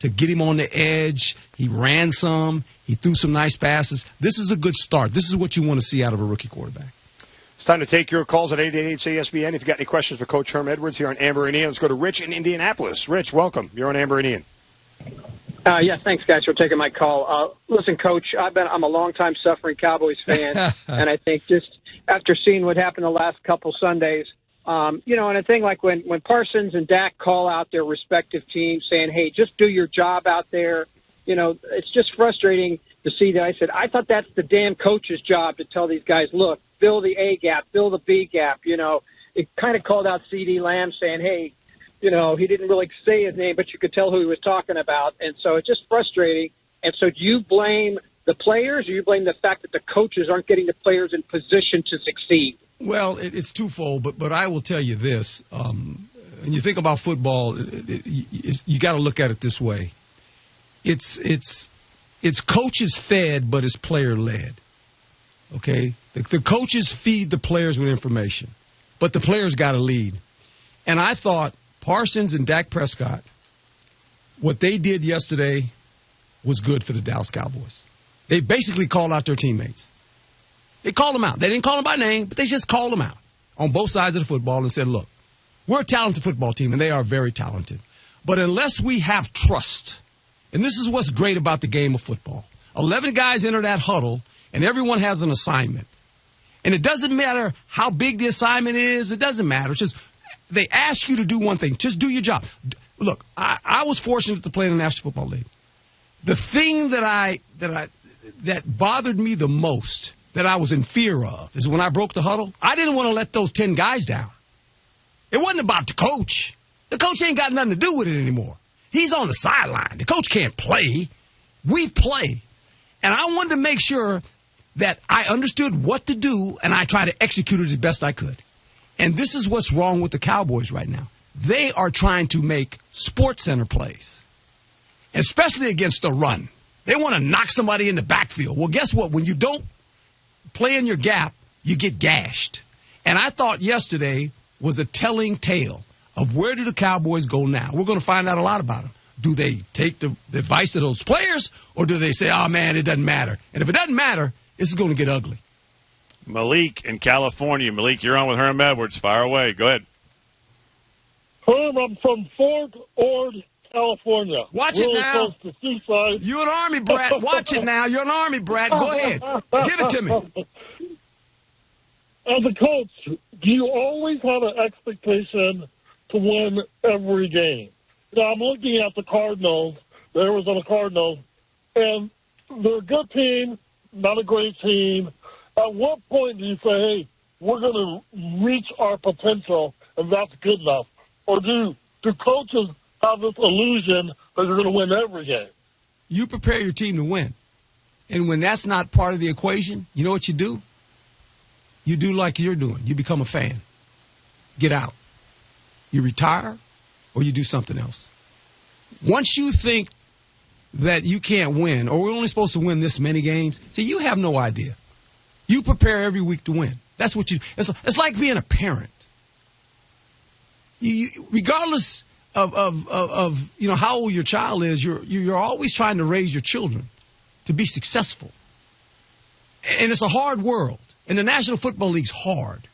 to get him on the edge. He ran some. He threw some nice passes. This is a good start. This is what you want to see out of a rookie quarterback. It's time to take your calls at 888-ESPN. If you've got any questions for Coach Herm Edwards here on Amber and Ian, let's go to Rich in Indianapolis. Rich, welcome. You're on Amber and Ian. Yeah, thanks, guys, for taking my call. Listen, Coach, I'm a longtime suffering Cowboys fan, and I think just after seeing what happened the last couple Sundays, and a thing like when Parsons and Dak call out their respective teams saying, hey, just do your job out there, it's just frustrating to see that. I said, I thought that's the damn coach's job to tell these guys, look, fill the A gap, fill the B gap. It kind of called out C.D. Lamb saying, hey, he didn't really say his name, but you could tell who he was talking about. And so it's just frustrating. And so do you blame the players, or you blame the fact that the coaches aren't getting the players in position to succeed? Well, it's twofold, but I will tell you this. When you think about football, you got to look at it this way. It's coaches fed, but it's player led. Okay? The coaches feed the players with information, but the players got to lead. And I thought Parsons and Dak Prescott, what they did yesterday was good for the Dallas Cowboys. They basically called out their teammates. They called them out. They didn't call them by name, but they just called them out on both sides of the football and said, look, we're a talented football team, and they are very talented. But unless we have trust, and this is what's great about the game of football, 11 guys enter that huddle, and everyone has an assignment. And it doesn't matter how big the assignment is. It doesn't matter. It's just they ask you to do one thing. Just do your job. Look, I was fortunate to play in the National Football League. The thing that bothered me the most, that I was in fear of, is when I broke the huddle, I didn't want to let those 10 guys down. It wasn't about the coach. The coach ain't got nothing to do with it anymore. He's on the sideline. The coach can't play. We play. And I wanted to make sure that I understood what to do, and I tried to execute it as best I could. And this is what's wrong with the Cowboys right now. They are trying to make SportsCenter plays, especially against the run. They want to knock somebody in the backfield. Well, guess what? When you don't play in your gap, you get gashed. And I thought yesterday was a telling tale of where do the Cowboys go now. We're going to find out a lot about them. Do they take the advice of those players, or do they say, oh, man, it doesn't matter? And if it doesn't matter, this is going to get ugly. Malik in California. Malik, you're on with Herm Edwards. Fire away. Go ahead. Herm, I'm from Fort Ord, California. Watch really it now. Close to Seaside. You're an Army brat. Watch it now. You're an Army brat. Go ahead. Give it to me. As a coach, do you always have an expectation to win every game? Now, I'm looking at the Cardinals, the Arizona Cardinals, and they're a good team, not a great team. At what point do you say, hey, we're going to reach our potential, and that's good enough? Or do coaches have this illusion that you're going to win every game? You prepare your team to win. And when that's not part of the equation, you know what you do? You do like you're doing. You become a fan. Get out. You retire, or you do something else. Once you think that you can't win, or we're only supposed to win this many games, see, you have no idea. You prepare every week to win. That's what you. It's like being a parent. You regardless of how old your child is, you're always trying to raise your children to be successful. And it's a hard world. And the National Football League's hard.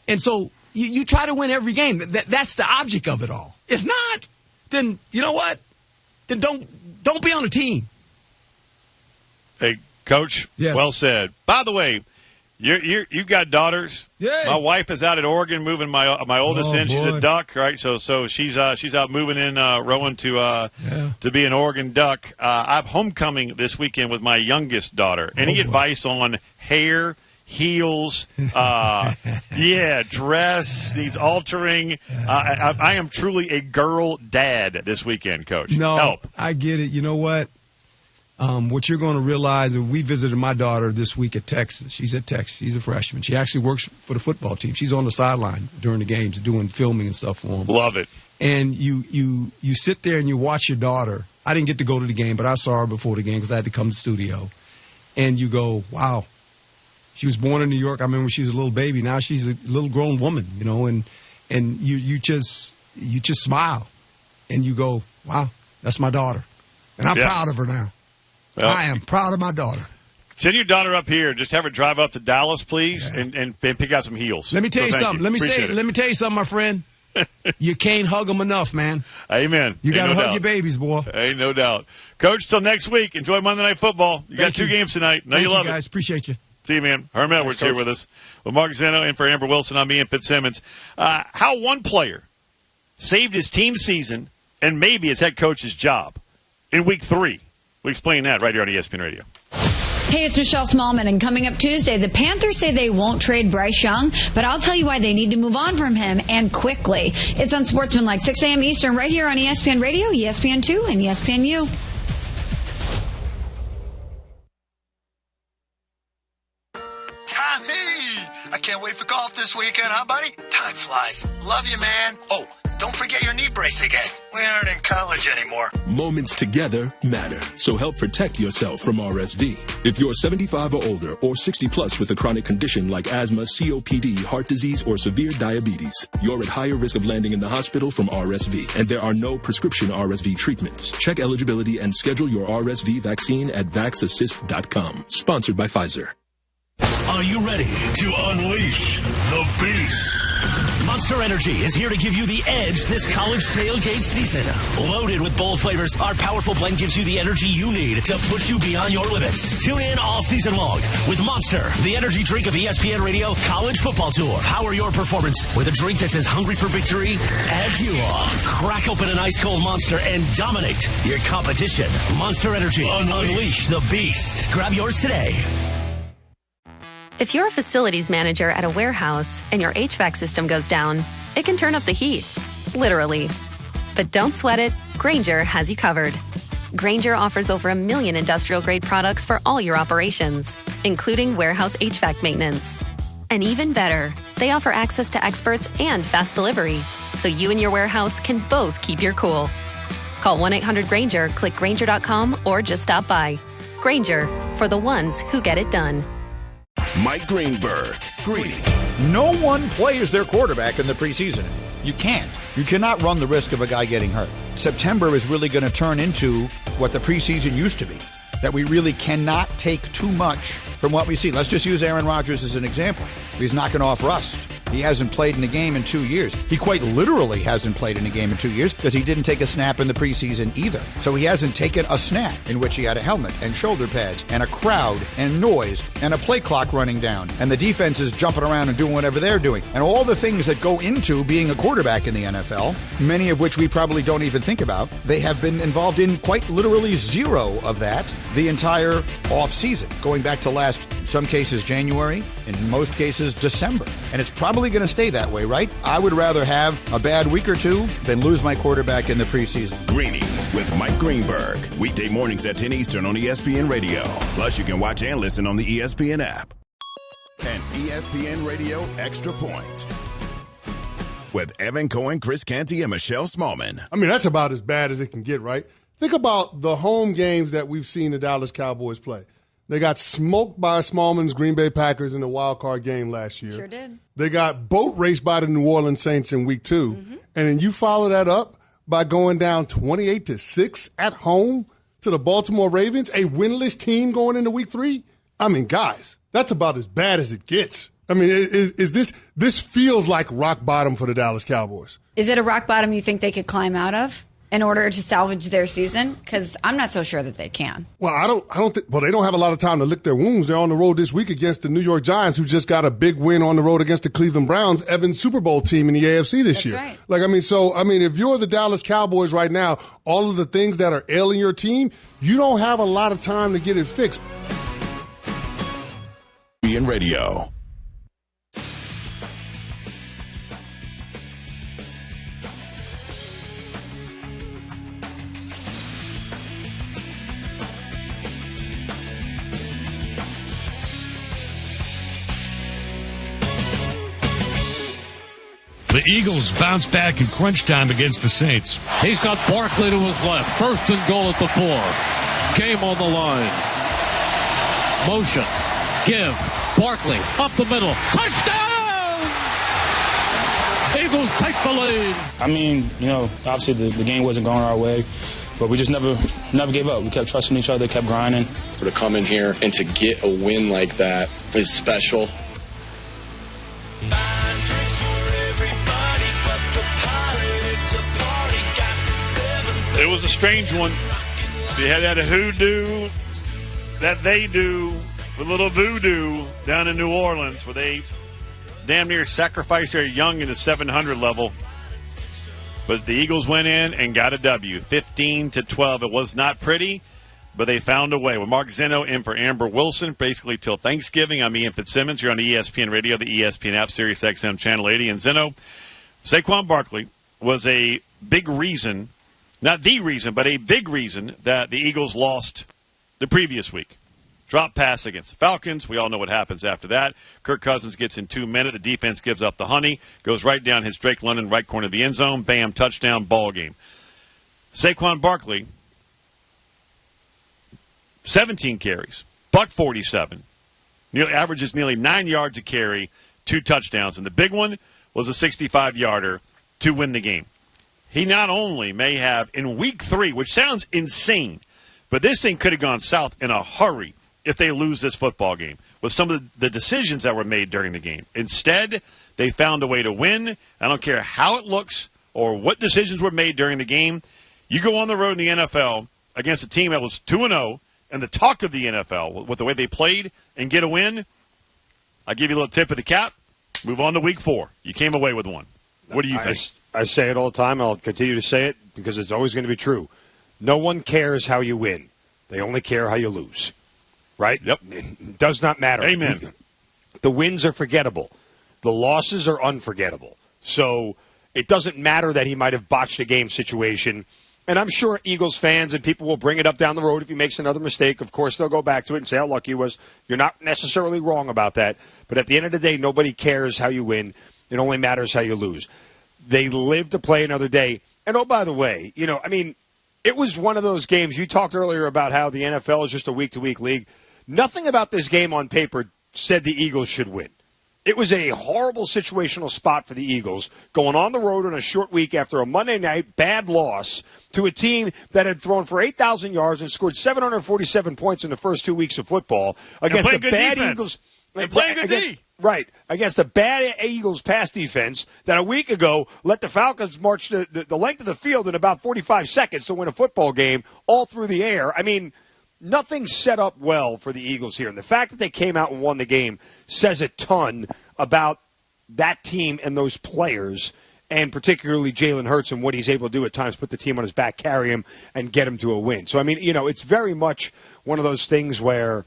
And so you try to win every game. That's the object of it all. If not, then you know what? Then don't be on the team. Hey, Coach, yes. Well said. By the way, you've got daughters. Yeah. My wife is out at Oregon moving my oldest in. She's boy. a duck, right? So she's out moving in, rowing to be an Oregon Duck. I have homecoming this weekend with my youngest daughter. Any advice on hair, heels, dress needs altering? I am truly a girl dad this weekend, Coach. No, help. I get it. You know what? What you're going to realize, we visited my daughter this week at Texas. She's at Texas. She's a freshman. She actually works for the football team. She's on the sideline during the games doing filming and stuff for them. Love it. And you sit there and you watch your daughter. I didn't get to go to the game, but I saw her before the game because I had to come to the studio. And you go, wow. She was born in New York. I remember when she was a little baby. Now she's a little grown woman, and you just smile. And you go, wow, that's my daughter. And I'm proud of her now. Well, I am proud of my daughter. Send your daughter up here. Just have her drive up to Dallas, please, and pick out some heels. Let me tell you something. Let me tell you something, my friend. You can't hug them enough, man. Amen. You got to hug your babies, boy. Ain't no doubt. Coach, till next week. Enjoy Monday Night Football. You got 2 games tonight. Know you love it. Guys. Appreciate you. See you, man. Herm Edwards here with us. With Mark Zeno and for Amber Wilson, I'm Ian Fitzsimmons. How one player saved his team season and maybe his head coach's job in Week 3. We explain that right here on ESPN Radio. Hey, it's Michelle Smallman, and coming up Tuesday, the Panthers say they won't trade Bryce Young, but I'll tell you why they need to move on from him, and quickly. It's on Sportsmanlike, 6 a.m. Eastern, right here on ESPN Radio, ESPN2, and ESPNU. Tommy! I can't wait for golf this weekend, huh, buddy? Time flies. Love you, man. Oh, don't forget your knee brace again. We aren't in college anymore. Moments together matter, so help protect yourself from RSV. If you're 75 or older or 60 plus with a chronic condition like asthma, COPD, heart disease, or severe diabetes, you're at higher risk of landing in the hospital from RSV, and there are no prescription RSV treatments. Check eligibility and schedule your RSV vaccine at vaxassist.com. Sponsored by Pfizer. Are you ready to unleash the beast? Monster Energy is here to give you the edge this college tailgate season. Loaded with bold flavors, our powerful blend gives you the energy you need to push you beyond your limits. Tune in all season long with Monster, the energy drink of ESPN Radio College Football Tour. Power your performance with a drink that's as hungry for victory as you are. Crack open an ice-cold Monster and dominate your competition. Monster Energy. Unleash the beast. Grab yours today. If you're a facilities manager at a warehouse and your HVAC system goes down, it can turn up the heat, literally. But don't sweat it, Grainger has you covered. Grainger offers over 1 million industrial-grade products for all your operations, including warehouse HVAC maintenance. And even better, they offer access to experts and fast delivery, so you and your warehouse can both keep your cool. Call 1-800-GRAINGER, click Grainger.com, or just stop by. Grainger, for the ones who get it done. Mike Greenberg. Greeny. No one plays their quarterback in the preseason. You can't. You cannot run the risk of a guy getting hurt. September is really going to turn into what the preseason used to be, that we really cannot take too much from what we see. Let's just use Aaron Rodgers as an example. He's knocking off rust. He hasn't played in a game in 2 years. He quite literally hasn't played in a game in 2 years because he didn't take a snap in the preseason either. So he hasn't taken a snap in which he had a helmet and shoulder pads and a crowd and noise and a play clock running down and the defense is jumping around and doing whatever they're doing. And all the things that go into being a quarterback in the NFL, many of which we probably don't even think about, they have been involved in quite literally zero of that the entire offseason, going back to last, in some cases, January, in most cases, December. And it's probably going to stay that way, right? I would rather have a bad week or two than lose my quarterback in the preseason. Greeny with Mike Greenberg. Weekday mornings at 10 Eastern on ESPN Radio. Plus, you can watch and listen on the ESPN app. And ESPN Radio Extra Point with Evan Cohen, Chris Canty, and Michelle Smallman. I mean, that's about as bad as it can get, right? Think about the home games that we've seen the Dallas Cowboys play. They got smoked by Smallman's Green Bay Packers in the wild card game last year. Sure did. They got boat raced by the New Orleans Saints in week 2. Mm-hmm. And then you follow that up by going down 28-6 at home to the Baltimore Ravens, a winless team going into week 3. I mean, guys, that's about as bad as it gets. I mean, is this feels like rock bottom for the Dallas Cowboys. Is it a rock bottom you think they could climb out of in order to salvage their season? Because I'm not so sure that they can. Well, I don't think. Well, they don't have a lot of time to lick their wounds. They're on the road this week against the New York Giants, who just got a big win on the road against the Cleveland Browns, Evan's Super Bowl team in the AFC this year. Right. If you're the Dallas Cowboys right now, all of the things that are ailing your team, you don't have a lot of time to get it fixed. ESPN Radio. The Eagles bounce back in crunch time against the Saints. He's got Barkley to his left. First and goal at the 4. Game on the line. Motion. Give. Barkley up the middle. Touchdown! Eagles take the lead. I mean, obviously the game wasn't going our way. But we just never gave up. We kept trusting each other, kept grinding. To come in here and to get a win like that is special. It was a strange one. You had that hoodoo that they do, the little voodoo down in New Orleans, where they damn near sacrificed their young in the 700 level. But the Eagles went in and got a W, 15-12. It was not pretty, but they found a way. With Mark Zeno in for Amber Wilson, basically till Thanksgiving. I'm Ian Fitzsimmons. You're on the ESPN Radio, the ESPN app, Sirius XM Channel 80. And Zeno, Saquon Barkley was a big reason, not the reason, but a big reason that the Eagles lost the previous week. Drop pass against the Falcons. We all know what happens after that. Kirk Cousins gets in 2 minutes. The defense gives up the honey. Goes right down his Drake London right corner of the end zone. Bam, touchdown, ball game. Saquon Barkley, 17 carries, $147. Averages nearly 9 yards a carry, 2 touchdowns. And the big one was a 65-yarder to win the game. He not only may have, in week 3, which sounds insane, but this thing could have gone south in a hurry if they lose this football game with some of the decisions that were made during the game. Instead, they found a way to win. I don't care how it looks or what decisions were made during the game. You go on the road in the NFL against a team that was 2-0 and the talk of the NFL with the way they played and get a win. I give you a little tip of the cap. Move on to week 4. You came away with one. What do you think? I say it all the time. I'll continue to say it because it's always going to be true. No one cares how you win. They only care how you lose. Right? Yep. It does not matter. Amen. The wins are forgettable. The losses are unforgettable. So it doesn't matter that he might have botched a game situation. And I'm sure Eagles fans and people will bring it up down the road if he makes another mistake. Of course, they'll go back to it and say how lucky he was. You're not necessarily wrong about that. But at the end of the day, nobody cares how you win. It only matters how you lose. They live to play another day. And, oh, by the way, it was one of those games. You talked earlier about how the NFL is just a week-to-week league. Nothing about this game on paper said the Eagles should win. It was a horrible situational spot for the Eagles, going on the road on a short week after a Monday night bad loss to a team that had thrown for 8,000 yards and scored 747 points in the first 2 weeks of football against the bad defense. Eagles. And playing good D. Right, against the bad Eagles pass defense that a week ago let the Falcons march the length of the field in about 45 seconds to win a football game all through the air. I mean, nothing set up well for the Eagles here. And the fact that they came out and won the game says a ton about that team and those players, and particularly Jalen Hurts and what he's able to do at times, put the team on his back, carry him, and get him to a win. So, I mean, it's very much one of those things where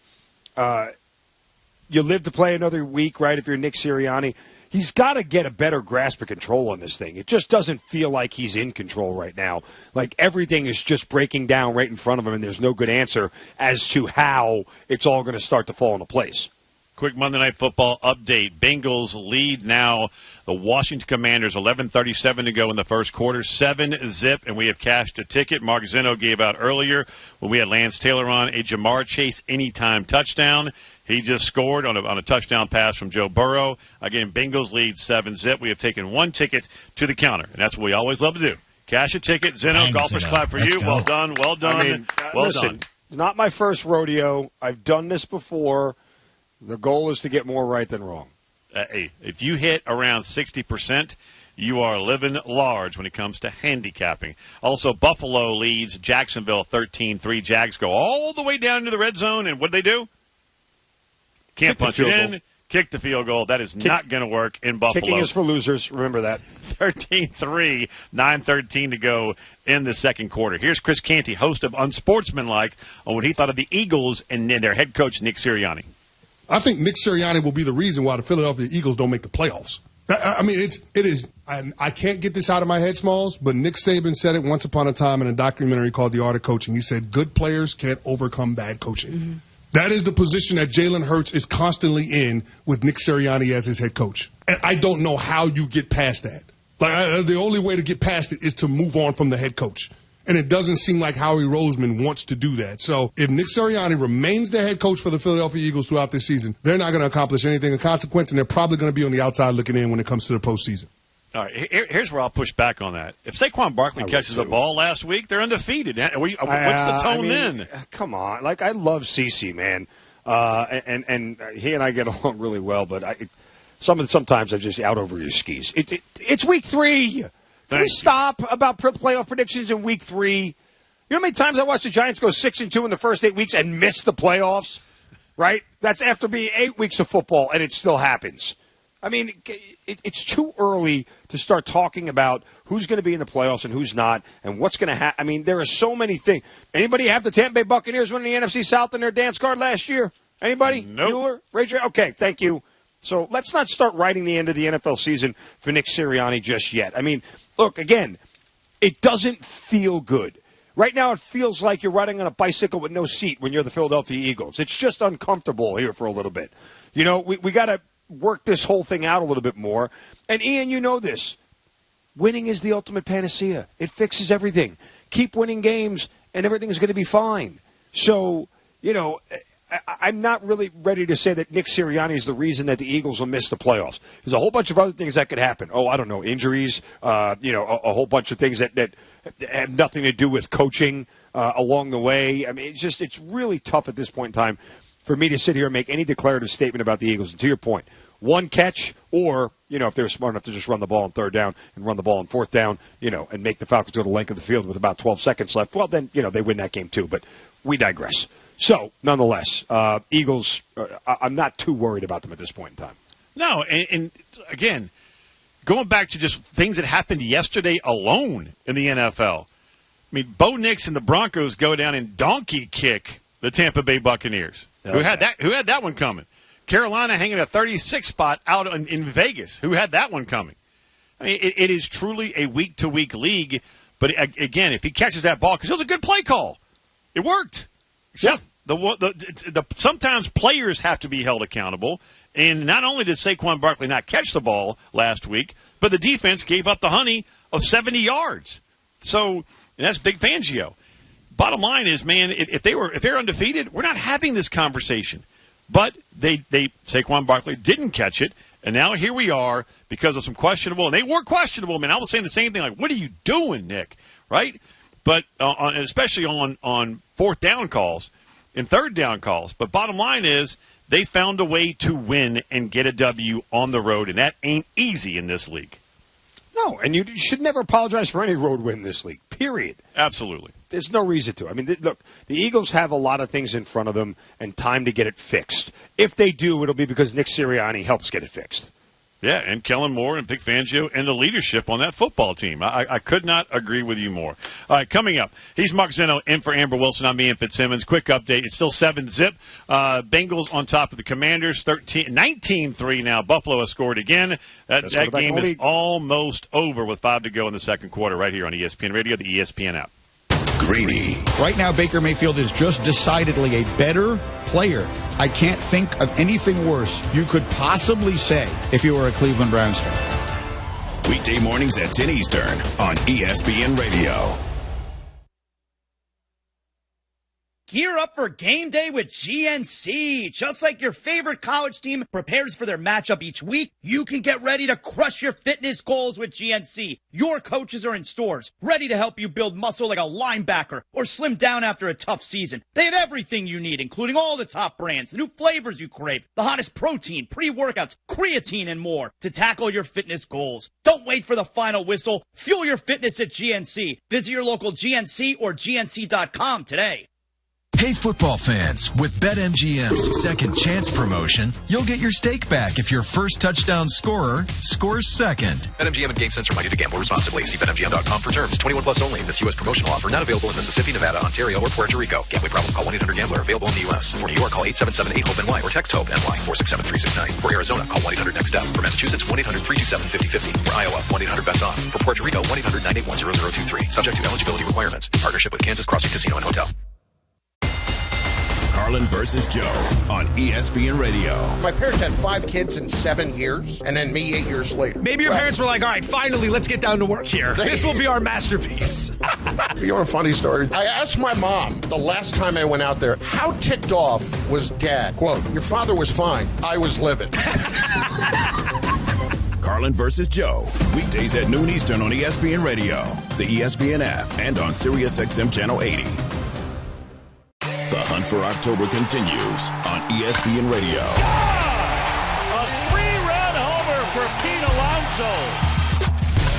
you live to play another week, right, if you're Nick Sirianni. He's got to get a better grasp of control on this thing. It just doesn't feel like he's in control right now. Like everything is just breaking down right in front of him, and there's no good answer as to how it's all going to start to fall into place. Quick Monday Night Football update. Bengals lead now the Washington Commanders, 11:37 to go in the first quarter, 7-zip, and we have cashed a ticket. Mark Zeno gave out earlier when we had Lance Taylor on, a Jamar Chase anytime touchdown. He just scored on a touchdown pass from Joe Burrow. Again, Bengals lead 7-zip. We have taken one ticket to the counter, and that's what we always love to do. Cash a ticket. Zeno, Thanks, golfers Zeno. clap for Let's you. go. Well done. Well done. I mean, listen, not my first rodeo. I've done this before. The goal is to get more right than wrong. Hey, if you hit around 60%, you are living large when it comes to handicapping. Also, Buffalo leads Jacksonville 13-3. Jags go all the way down to the red zone, and what do they do? Can't punch it in. Kick the field goal. That is not going to work in Buffalo. Kicking is for losers. Remember that. 13-3, 9:13 to go in the second quarter. Here's Chris Canty, host of Unsportsmanlike, on what he thought of the Eagles and their head coach, Nick Sirianni. I think Nick Sirianni will be the reason why the Philadelphia Eagles don't make the playoffs. I mean, it is. I can't get this out of my head, Smalls, but Nick Saban said it once upon a time in a documentary called The Art of Coaching. He said, good players can't overcome bad coaching. Mm-hmm. That is the position that Jalen Hurts is constantly in with Nick Sirianni as his head coach. And I don't know how you get past that. The only way to get past it is to move on from the head coach. And it doesn't seem like Howie Roseman wants to do that. So if Nick Sirianni remains the head coach for the Philadelphia Eagles throughout this season, they're not going to accomplish anything of consequence, and they're probably going to be on the outside looking in when it comes to the postseason. All right, here's where I'll push back on that. If Saquon Barkley catches the ball last week, they're undefeated. What's the tone then? Come on. Like, I love CeCe, man. And he and I get along really well, but sometimes I'm just out over your skis. It's week 3. Can we stop about playoff predictions in week 3? You know how many times I watched the Giants go 6-2 in the first 8 weeks and miss the playoffs? Right? That's after being 8 weeks of football, and it still happens. I mean, it's too early to start talking about who's going to be in the playoffs and who's not and what's going to happen. I mean, there are so many things. Anybody have the Tampa Bay Buccaneers winning the NFC South in their dance card last year? Anybody? Nope. Bueller? Raise your Okay, thank you. So let's not start writing the end of the NFL season for Nick Sirianni just yet. I mean, look, again, it doesn't feel good. Right now it feels like you're riding on a bicycle with no seat when you're the Philadelphia Eagles. It's just uncomfortable here for a little bit. You know, we got to work this whole thing out a little bit more. And, Ian, you know this. Winning is the ultimate panacea. It fixes everything. Keep winning games, and everything's going to be fine. So, you know, I'm not really ready to say that Nick Sirianni is the reason that the Eagles will miss the playoffs. There's a whole bunch of other things that could happen. Oh, I don't know, injuries, a whole bunch of things that have nothing to do with coaching along the way. I mean, it's really tough at this point in time for me to sit here and make any declarative statement about the Eagles. And to your point, one catch or, if they were smart enough to just run the ball on 3rd down and run the ball on 4th down, and make the Falcons go the length of the field with about 12 seconds left, well, then, they win that game too. But we digress. So, nonetheless, Eagles, I'm not too worried about them at this point in time. No, and again, going back to just things that happened yesterday alone in the NFL. I mean, Bo Nix and the Broncos go down and donkey kick the Tampa Bay Buccaneers. Who had that one coming? Carolina hanging a 36 spot out in Vegas. Who had that one coming? I mean, it is truly a week-to-week league. But, again, if he catches that ball, because it was a good play call. It worked. Except sometimes players have to be held accountable. And not only did Saquon Barkley not catch the ball last week, but the defense gave up the honey of 70 yards. So that's Big Fangio. Bottom line is, man, if they're undefeated, we're not having this conversation. But Saquon Barkley didn't catch it, and now here we are because of some questionable, and they were questionable. Man, I was saying the same thing, like, what are you doing, Nick? Right? But especially on 4th down calls and 3rd down calls. But bottom line is they found a way to win and get a W on the road, and that ain't easy in this league. No, and you should never apologize for any road win in this league, period. Absolutely. There's no reason to. I mean, look, the Eagles have a lot of things in front of them and time to get it fixed. If they do, it'll be because Nick Sirianni helps get it fixed. Yeah, and Kellen Moore and Vic Fangio and the leadership on that football team. I could not agree with you more. All right, coming up, he's Mark Zeno in for Amber Wilson. I'm Ian Fitzsimmons. Quick update. It's still 7-zip. Bengals on top of the Commanders, 19-3 now. Buffalo has scored again. That game is almost over with 5 to go in the second quarter right here on ESPN Radio, the ESPN app. Greeny. Right now, Baker Mayfield is just decidedly a better player. I can't think of anything worse you could possibly say if you were a Cleveland Browns fan. Weekday mornings at 10 Eastern on ESPN Radio. Gear up for game day with GNC. Just like your favorite college team prepares for their matchup each week, you can get ready to crush your fitness goals with GNC. Your coaches are in stores, ready to help you build muscle like a linebacker or slim down after a tough season. They have everything you need, including all the top brands, the new flavors you crave, the hottest protein, pre-workouts, creatine, and more to tackle your fitness goals. Don't wait for the final whistle. Fuel your fitness at GNC. Visit your local GNC or GNC.com today. Hey football fans, with BetMGM's Second Chance promotion, you'll get your stake back if your first touchdown scorer scores second. BetMGM and GameSense remind you to gamble responsibly. See BetMGM.com for terms. 21 plus only. This U.S. promotional offer not available in Mississippi, Nevada, Ontario, or Puerto Rico. Gambling problem? Call 1-800-GAMBLER. Available in the U.S. For New York, call 877-8-HOPE-NY or text HOPE-NY 467-369. For Arizona, call 1-800-NEXT-STEP. For Massachusetts, 1-800-327-5050. For Iowa, 1-800-BETS-OFF. For Puerto Rico, 1-800-981-0023. Subject to eligibility requirements. Partnership with Kansas Crossing Casino and Hotel. Carlin versus Joe on ESPN Radio. My parents had 5 kids in 7 years, and then me 8 years later. Maybe your parents were like, all right, finally, let's get down to work here. This will be our masterpiece. You know a funny story? I asked my mom the last time I went out there, how ticked off was Dad? Quote, your father was fine. I was livid. Carlin versus Joe. Weekdays at noon Eastern on ESPN Radio, the ESPN app, and on SiriusXM Channel 80. The hunt for October continues on ESPN Radio. A 3-run homer for Pete Alonso.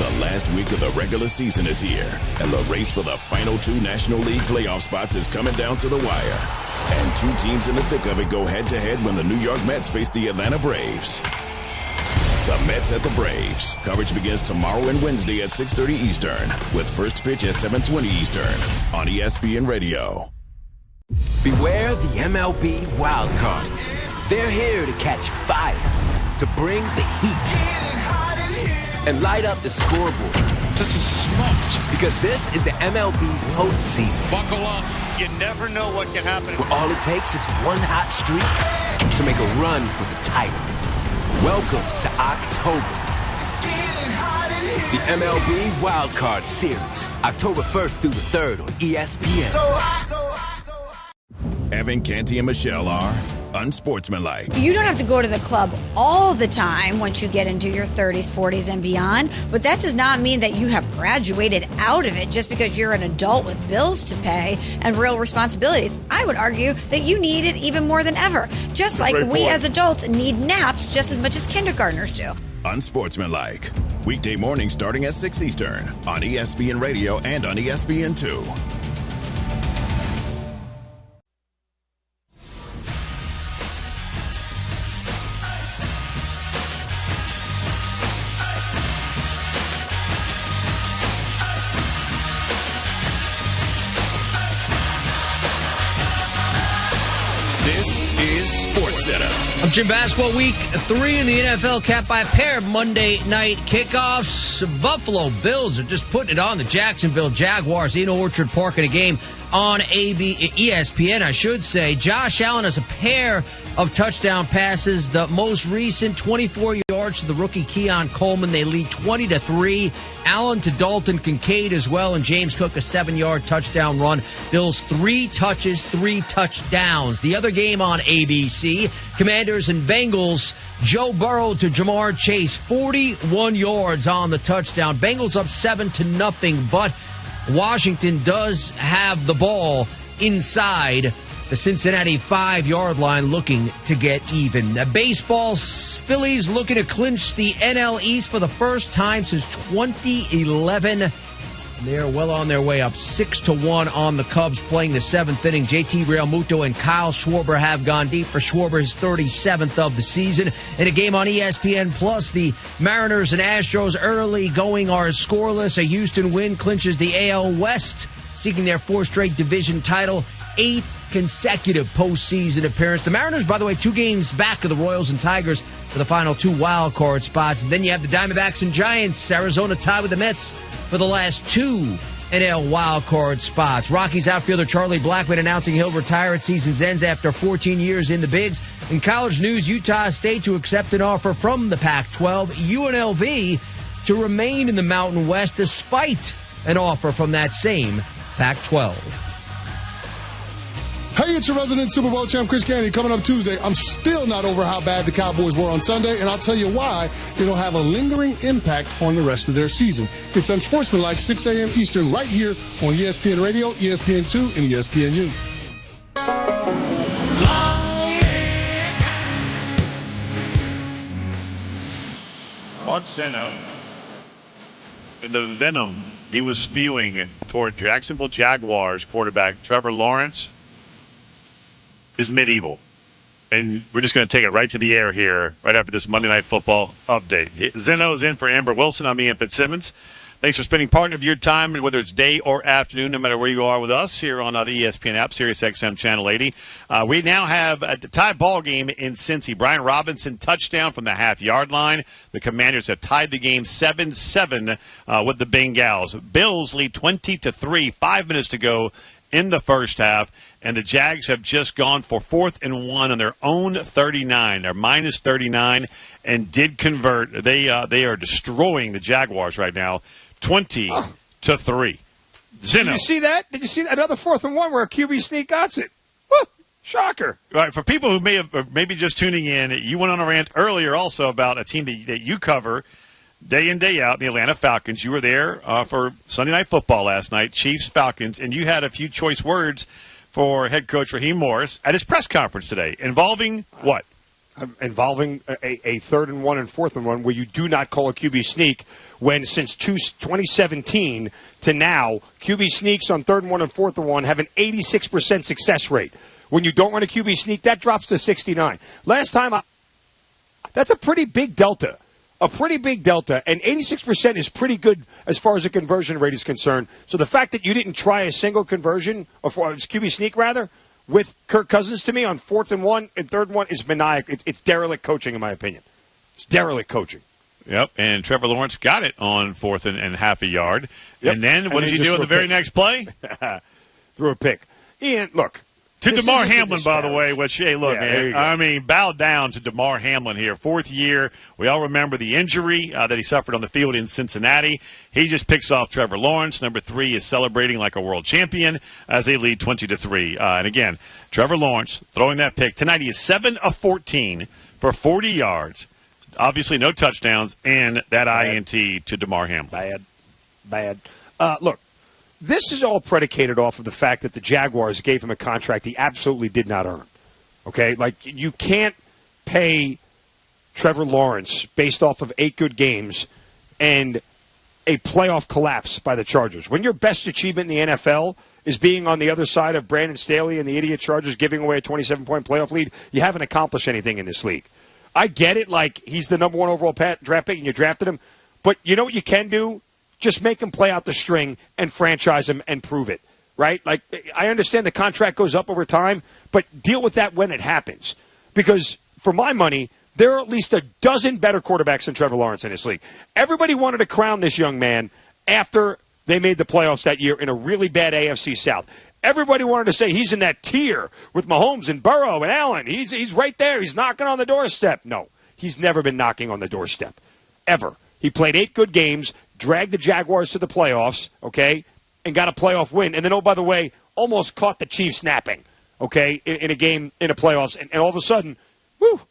The last week of the regular season is here, and the race for the final 2 National League playoff spots is coming down to the wire. And 2 teams in the thick of it go head-to-head when the New York Mets face the Atlanta Braves. The Mets at the Braves. Coverage begins tomorrow and Wednesday at 6:30 Eastern, with first pitch at 7:20 Eastern on ESPN Radio. Beware the MLB wild cards. They're here to catch fire, to bring the heat, and light up the scoreboard. This is smoked. Because this is the MLB postseason. Buckle up. You never know what can happen. Where all it takes is one hot streak to make a run for the title. Welcome to October. The MLB Wildcard Series, October 1st through the 3rd on ESPN. Evan, Canty, and Michelle are unsportsmanlike. You don't have to go to the club all the time once you get into your 30s, 40s, and beyond, but that does not mean that you have graduated out of it just because you're an adult with bills to pay and real responsibilities. I would argue that you need it even more than ever, just like we as adults need naps just as much as kindergartners do. Unsportsmanlike. Weekday mornings starting at 6 Eastern on ESPN Radio and on ESPN2. I'm Jim. Basketball week 3 in the NFL, capped by a pair of Monday night kickoffs. Buffalo Bills are just putting it on the Jacksonville Jaguars in Orchard Park in a game on ESPN, I should say. Josh Allen has a pair of touchdown passes. The most recent, 24 yards to the rookie Keon Coleman. They lead 20-3. Allen to Dalton Kincaid as well, and James Cook a 7-yard touchdown run. Bills 3 touches, 3 touchdowns. The other game on ABC, Commanders and Bengals. Joe Burrow to Jamar Chase, 41 yards on the touchdown. Bengals up 7-0, but Washington does have the ball inside the Cincinnati 5-yard line, looking to get even. Baseball, Phillies looking to clinch the NL East for the first time since 2011. They're well on their way, up 6-1 on the Cubs, playing the 7th inning. JT Realmuto and Kyle Schwarber have gone deep for Schwarber, his 37th of the season. In a game on ESPN Plus, the Mariners and Astros early going are scoreless. A Houston win clinches the AL West, seeking their 4th straight division title, 8th consecutive postseason appearance. The Mariners, by the way, 2 games back of the Royals and Tigers for the final 2 wild card spots. And then you have the Diamondbacks and Giants. Arizona tied with the Mets for the last 2 NL wild card spots. Rockies outfielder Charlie Blackmon announcing he'll retire at season's end after 14 years in the bigs. In college news, Utah State to accept an offer from the Pac-12. UNLV to remain in the Mountain West despite an offer from that same Pac-12. Hey, it's your resident Super Bowl champ, Chris Canty. Coming up Tuesday, I'm still not over how bad the Cowboys were on Sunday, and I'll tell you why it'll have a lingering impact on the rest of their season. It's Unsportsmanlike, 6 a.m. Eastern, right here on ESPN Radio, ESPN2, and ESPNU. What's Zeno? The venom he was spewing toward Jacksonville Jaguars quarterback Trevor Lawrence is medieval. And we're just going to take it right to the air here, right after this Monday Night Football update. Zeno's in for Amber Wilson. I'm Ian Fitzsimmons. Thanks for spending part of your time, whether it's day or afternoon, no matter where you are with us here on the ESPN app, SiriusXM Channel 80. We now have a tie ball game in Cincy. Brian Robinson touchdown from the half-yard line. The Commanders have tied the game 7-7 with the Bengals. Bills lead 20-3, 5 minutes to go in the first half. And the Jags have just gone for 4th and 1 on their own 39. They're minus 39 and did convert. They are destroying the Jaguars right now, 20-3. Zeno. Did you see that? Did you see that? Another 4th and 1 where a QB sneak got it? Woo! Shocker. All right, for people who may have maybe just tuning in, you went on a rant earlier also about a team that you cover day in, day out, the Atlanta Falcons. You were there for Sunday Night Football last night, Chiefs-Falcons, and you had a few choice words for head coach Raheem Morris at his press conference today, involving what? Involving a 3rd and 1 and 4th and 1 where you do not call a QB sneak when since 2017 to now, QB sneaks on 3rd and 1 and 4th and 1 have an 86% success rate. When you don't run a QB sneak, that drops to 69. Last time, that's a pretty big delta. A pretty big delta, and 86% is pretty good as far as the conversion rate is concerned. So the fact that you didn't try a single conversion, or QB sneak rather, with Kirk Cousins to me on 4th and 1 and 3rd and 1 is maniacal. It's derelict coaching, in my opinion. It's derelict coaching. Yep, and Trevor Lawrence got it on 4th and half a yard. Yep. And then what does he do in the very next play? Threw a pick. Ian, look. To Damar Hamlin, by the way, which, hey, look, man, I mean, bow down to Damar Hamlin here. 4th year. We all remember the injury that he suffered on the field in Cincinnati. He just picks off Trevor Lawrence. Number 3 is celebrating like a world champion as they lead 20-3. And again, Trevor Lawrence throwing that pick. Tonight he is 7 of 14 for 40 yards. Obviously no touchdowns, and that INT to Damar Hamlin. Bad. Look. This is all predicated off of the fact that the Jaguars gave him a contract he absolutely did not earn. Okay? Like, you can't pay Trevor Lawrence based off of 8 good games and a playoff collapse by the Chargers. When your best achievement in the NFL is being on the other side of Brandon Staley and the idiot Chargers giving away a 27-point playoff lead, you haven't accomplished anything in this league. I get it, like, he's the number 1 overall draft pick and you drafted him, but you know what you can do? Just make him play out the string and franchise him and prove it, right? Like, I understand the contract goes up over time, but deal with that when it happens. Because, for my money, there are at least a dozen better quarterbacks than Trevor Lawrence in this league. Everybody wanted to crown this young man after they made the playoffs that year in a really bad AFC South. Everybody wanted to say he's in that tier with Mahomes and Burrow and Allen. He's right there. He's knocking on the doorstep. No, he's never been knocking on the doorstep, ever. He played 8 good games, dragged the Jaguars to the playoffs, okay, and got a playoff win. And then, oh, by the way, almost caught the Chiefs napping, okay, in a game in the playoffs. And all of a sudden, whew,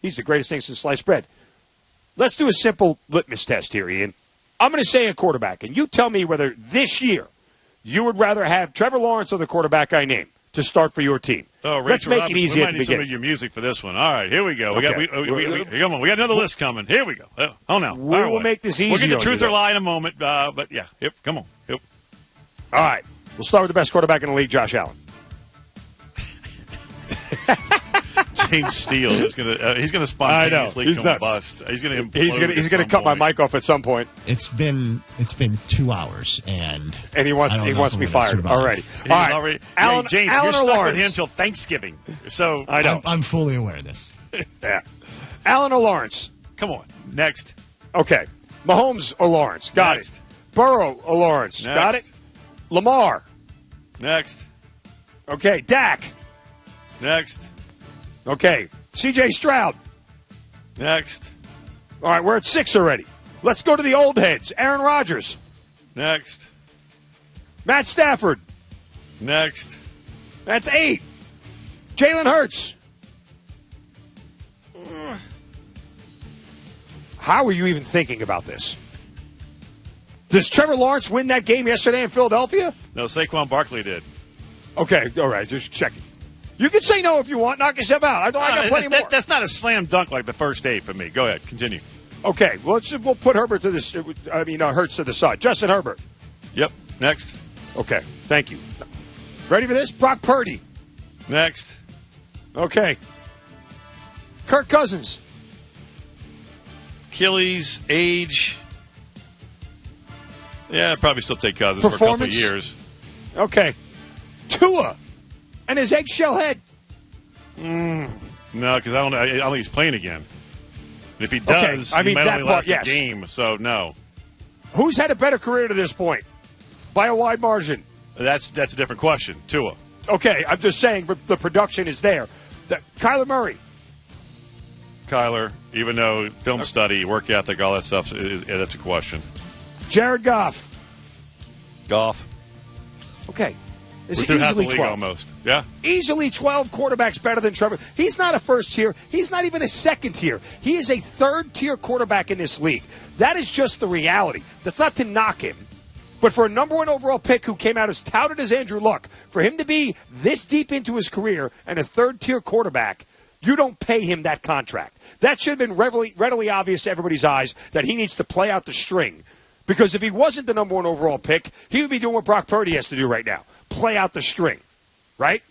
he's the greatest thing since sliced bread. Let's do a simple litmus test here, Ian. I'm going to say a quarterback, and you tell me whether this year you would rather have Trevor Lawrence or the quarterback I named to start for your team. Oh, let's make it easy at the beginning. We might need some of your music for this one. All right, here we go. Okay. Come on, we got another list coming. Here we go. Oh, no. We will make this easy. We'll get the truth or lie in a moment, but yeah. Yep, come on. Yep. All right. We'll start with the best quarterback in the league, Josh Allen. James Steele is he's gonna spontaneously combust. He's gonna cut my mic off at some point. It's been 2 hours and he wants me fired already. All right, Alan, James, Alan you're stuck Lawrence. with him until Thanksgiving. So I know. I'm fully aware of this. Yeah, Allen or Lawrence? Come on, next. Okay, Mahomes or Lawrence? Got Next. it. Burrow or Lawrence? Next. Got it. Lamar. Next. Okay, Dak. Next. Okay, C.J. Stroud. Next. All right, we're at 6 already. Let's go to the old heads. Aaron Rodgers. Next. Matt Stafford. Next. That's 8. Jalen Hurts. How are you even thinking about this? Does Trevor Lawrence win that game yesterday in Philadelphia? No, Saquon Barkley did. Okay, all right, just checking. You can say no if you want. Knock yourself out. I got plenty more. That's not a slam dunk like the first 8 for me. Go ahead, continue. Okay, well, we'll put Herbert to this. Hurts to the side. Justin Herbert. Yep. Next. Okay, thank you. Ready for this? Brock Purdy. Next. Okay. Kirk Cousins. Achilles, age. Yeah, I'd probably still take Cousins for a couple of years. Okay. Tua and his eggshell head. No, because I don't think he's playing again. And if he does, he might only last yes. a game, so no. Who's had a better career to this point? By a wide margin. That's a different question. Tua. Okay, I'm just saying the production is there. Kyler Murray. Kyler, even though film study, work ethic, all that stuff, that's a question. Jared Goff. Goff. Okay. There's We're through half the easily league 12. almost. Yeah. Easily 12 quarterbacks better than Trevor. He's not a first tier. He's not even a second tier. He is a third tier quarterback in this league. That is just the reality. That's not to knock him. But for a number 1 overall pick who came out as touted as Andrew Luck, for him to be this deep into his career and a third tier quarterback, you don't pay him that contract. That should have been readily obvious to everybody's eyes that he needs to play out the string. Because if he wasn't the number 1 overall pick, he would be doing what Brock Purdy has to do right now. Play out the string. Right?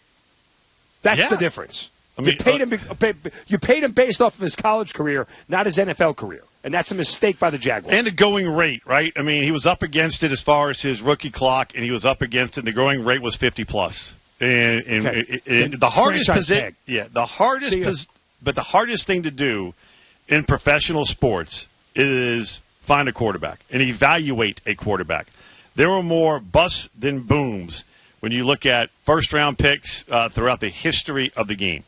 That's the difference. I mean, you paid him based off of his college career, not his NFL career. And that's a mistake by the Jaguars. And the going rate, right? I mean, he was up against it as far as his rookie clock, and he was up against it. And the going rate was 50+. And the hardest position, but the hardest thing to do in professional sports is find a quarterback and evaluate a quarterback. There were more busts than booms when you look at first-round picks throughout the history of the game.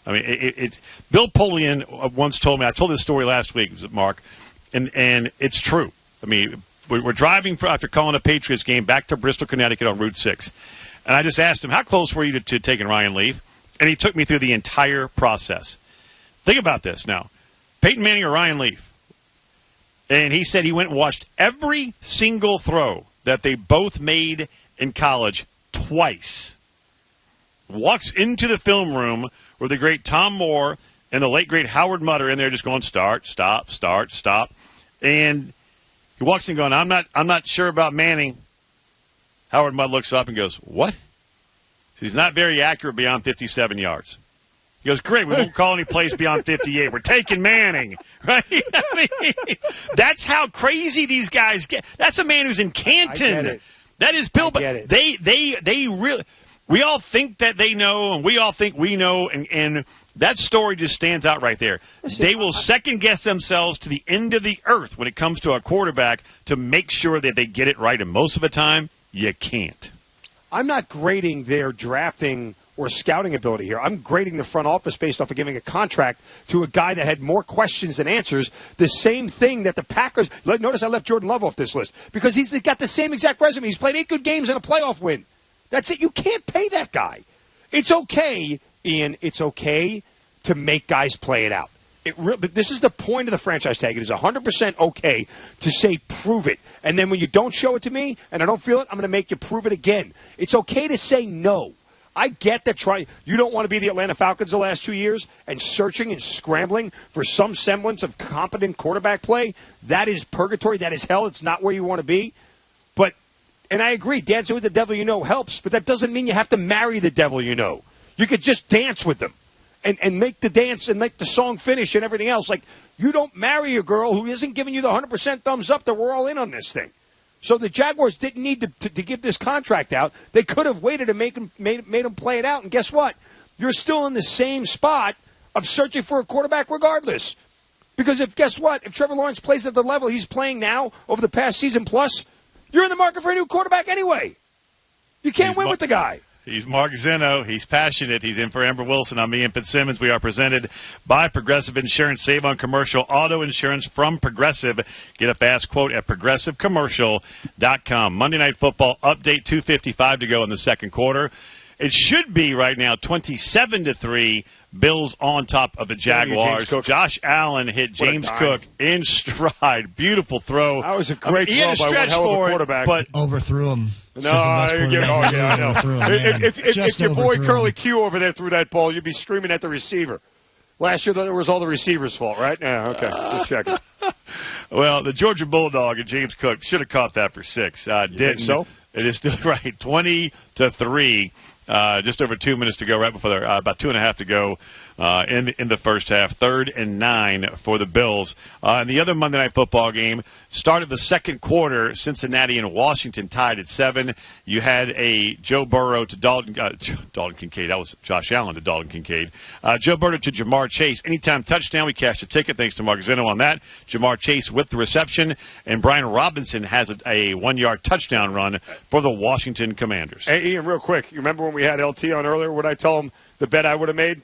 I mean, Bill Polian once told me, I told this story last week, Mark, and it's true. I mean, we're driving after calling a Patriots game back to Bristol, Connecticut on Route 6. And I just asked him, how close were you to taking Ryan Leaf? And he took me through the entire process. Think about this now. Peyton Manning or Ryan Leaf? And he said he went and watched every single throw that they both made in college twice. Walks into the film room where the great Tom Moore and the late great Howard Mudd are in there just going start, stop, start, stop. And he walks in going, I'm not sure about Manning. Howard Mudd looks up and goes, what? So he's not very accurate beyond 57 yards. He goes, great, we won't call any plays beyond 58. We're taking Manning. Right? I mean, that's how crazy these guys get. That's a man who's in Canton. That is Bill. But they really, we all think that they know, and we all think we know, and that story just stands out right there. They will second-guess themselves to the end of the earth when it comes to a quarterback to make sure that they get it right, and most of the time, you can't. I'm not grading their drafting or scouting ability here. I'm grading the front office based off of giving a contract to a guy that had more questions than answers. The same thing that the Packers. Notice I left Jordan Love off this list because he's got the same exact resume. He's played 8 good games and a playoff win. That's it. You can't pay that guy. It's okay, Ian. It's okay to make guys play it out. This is the point of the franchise tag. It is 100% okay to say prove it. And then when you don't show it to me and I don't feel it, I'm going to make you prove it again. It's okay to say no. I get that you don't want to be the Atlanta Falcons the last 2 years and searching and scrambling for some semblance of competent quarterback play. That is purgatory. That is hell. It's not where you want to be. And I agree, dancing with the devil you know helps, but that doesn't mean you have to marry the devil you know. You could just dance with them and make the dance and make the song finish and everything else. Like, you don't marry a girl who isn't giving you the 100% thumbs up that we're all in on this thing. So the Jaguars didn't need to give this contract out. They could have waited and made him play it out. And guess what? You're still in the same spot of searching for a quarterback regardless. Because if Trevor Lawrence plays at the level he's playing now over the past season plus, you're in the market for a new quarterback anyway. You can't win with the guy. He's Mark Zinno. He's passionate. He's in for Amber Wilson. I'm Ian Fitzsimmons. We are presented by Progressive Insurance. Save on commercial auto insurance from Progressive. Get a fast quote at progressivecommercial.com. Monday Night Football update, 2:55 to go in the second quarter. It should be right now 27-3. Bills on top of the Jaguars. Josh Allen hit James Cook in stride. Beautiful throw. That was a great throw by one hell of a quarterback. But overthrew him. No, I know. If your boy Curly Q over there threw that ball, you'd be screaming at the receiver. Last year, that was all the receiver's fault, right? Yeah, okay. Just checking. Well, the Georgia Bulldog and James Cook should have caught that for 6. Didn't. Think so? It is still right. 20-3. Just over 2 minutes to go, right before about 2.5 to go in the first half. 3rd and 9 for the Bills. And the other Monday Night Football game started the second quarter. Cincinnati and Washington tied at 7. You had a Joe Burrow to Dalton Kincaid. That was Josh Allen to Dalton Kincaid. Joe Burrow to Jamar Chase. Anytime touchdown, we cashed a ticket. Thanks to Mark Zinno on that. Jamar Chase with the reception. And Brian Robinson has a 1-yard touchdown run for the Washington Commanders. Hey, Ian, real quick. You remember when we had LT on earlier? What I tell him the bet I would have made?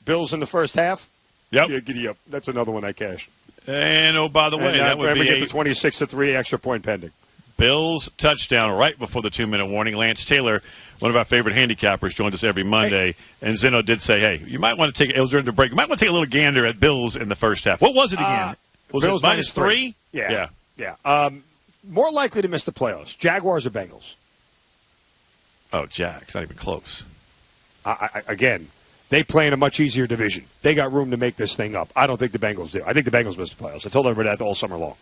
Bills in the first half? Yep. Yeah, giddy up. That's another one I cashed. And, by the way, that would be get the 26-3 extra point pending. Bills touchdown right before the 2-minute warning. Lance Taylor, one of our favorite handicappers, joins us every Monday. And Zeno did say, hey, you might want to take – it was during the break. You might want to take a little gander at Bills in the first half. What was it again? Was Bills it -3? Yeah. More likely to miss the playoffs. Jaguars or Bengals? Oh, Jags. Not even close. Again, they play in a much easier division. They got room to make this thing up. I don't think the Bengals do. I think the Bengals miss the playoffs. I told everybody that all summer long.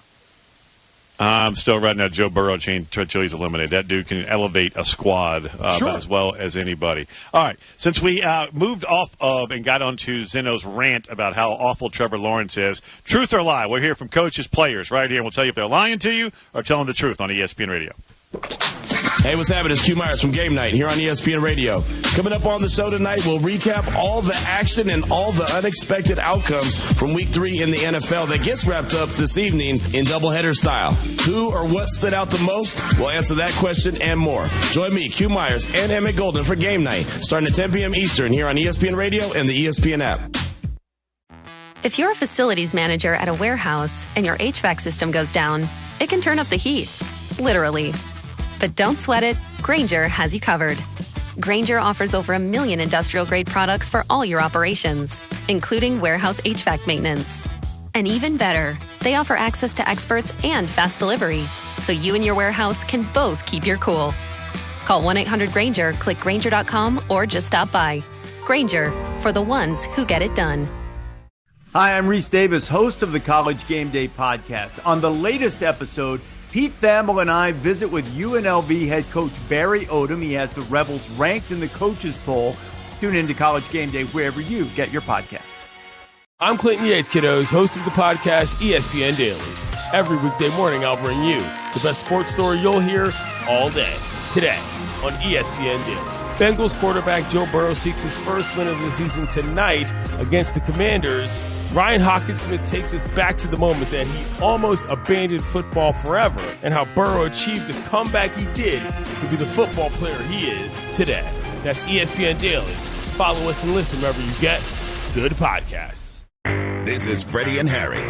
I'm still writing out Joe Burrow until he's eliminated. That dude can elevate a squad as well as anybody. All right. Since we moved off of and got onto Zeno's rant about how awful Trevor Lawrence is, truth or lie, we'll hear from coaches, players right here, and we'll tell you if they're lying to you or telling the truth on ESPN Radio. Hey, what's happening? It's Q Myers from Game Night here on ESPN Radio. Coming up on the show tonight, we'll recap all the action and all the unexpected outcomes from Week 3 in the NFL that gets wrapped up this evening in doubleheader style. Who or what stood out the most? We'll answer that question and more. Join me, Q Myers, and Emmett Golden for Game Night, starting at 10 p.m. Eastern here on ESPN Radio and the ESPN app. If you're a facilities manager at a warehouse and your HVAC system goes down, it can turn up the heat, literally. But don't sweat it, Grainger has you covered. Grainger offers over 1 million industrial-grade products for all your operations, including warehouse HVAC maintenance. And even better, they offer access to experts and fast delivery, so you and your warehouse can both keep your cool. Call 1-800-GRAINGER, click Grainger.com, or just stop by. Grainger, for the ones who get it done. Hi, I'm Reese Davis, host of the College Game Day podcast. On the latest episode, Pete Thamel and I visit with UNLV head coach Barry Odom. He has the Rebels ranked in the coaches poll. Tune into College Game Day wherever you get your podcasts. I'm Clinton Yates, kiddos, host of the podcast ESPN Daily. Every weekday morning, I'll bring you the best sports story you'll hear all day. Today on ESPN Daily. Bengals quarterback Joe Burrow seeks his first win of the season tonight against the Commanders. Ryan Hawkinsmith takes us back to the moment that he almost abandoned football forever and how Burrow achieved the comeback he did to be the football player he is today. That's ESPN Daily. Follow us and listen wherever you get good podcasts. This is Freddie and Harry.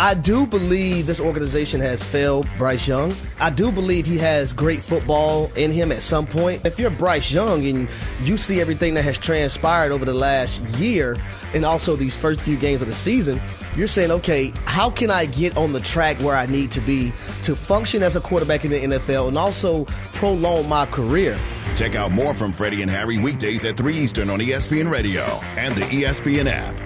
I do believe this organization has failed Bryce Young. I do believe he has great football in him at some point. If you're Bryce Young and you see everything that has transpired over the last year and also these first few games of the season, you're saying, okay, how can I get on the track where I need to be to function as a quarterback in the NFL and also prolong my career? Check out more from Freddie and Harry weekdays at 3 Eastern on ESPN Radio and the ESPN app.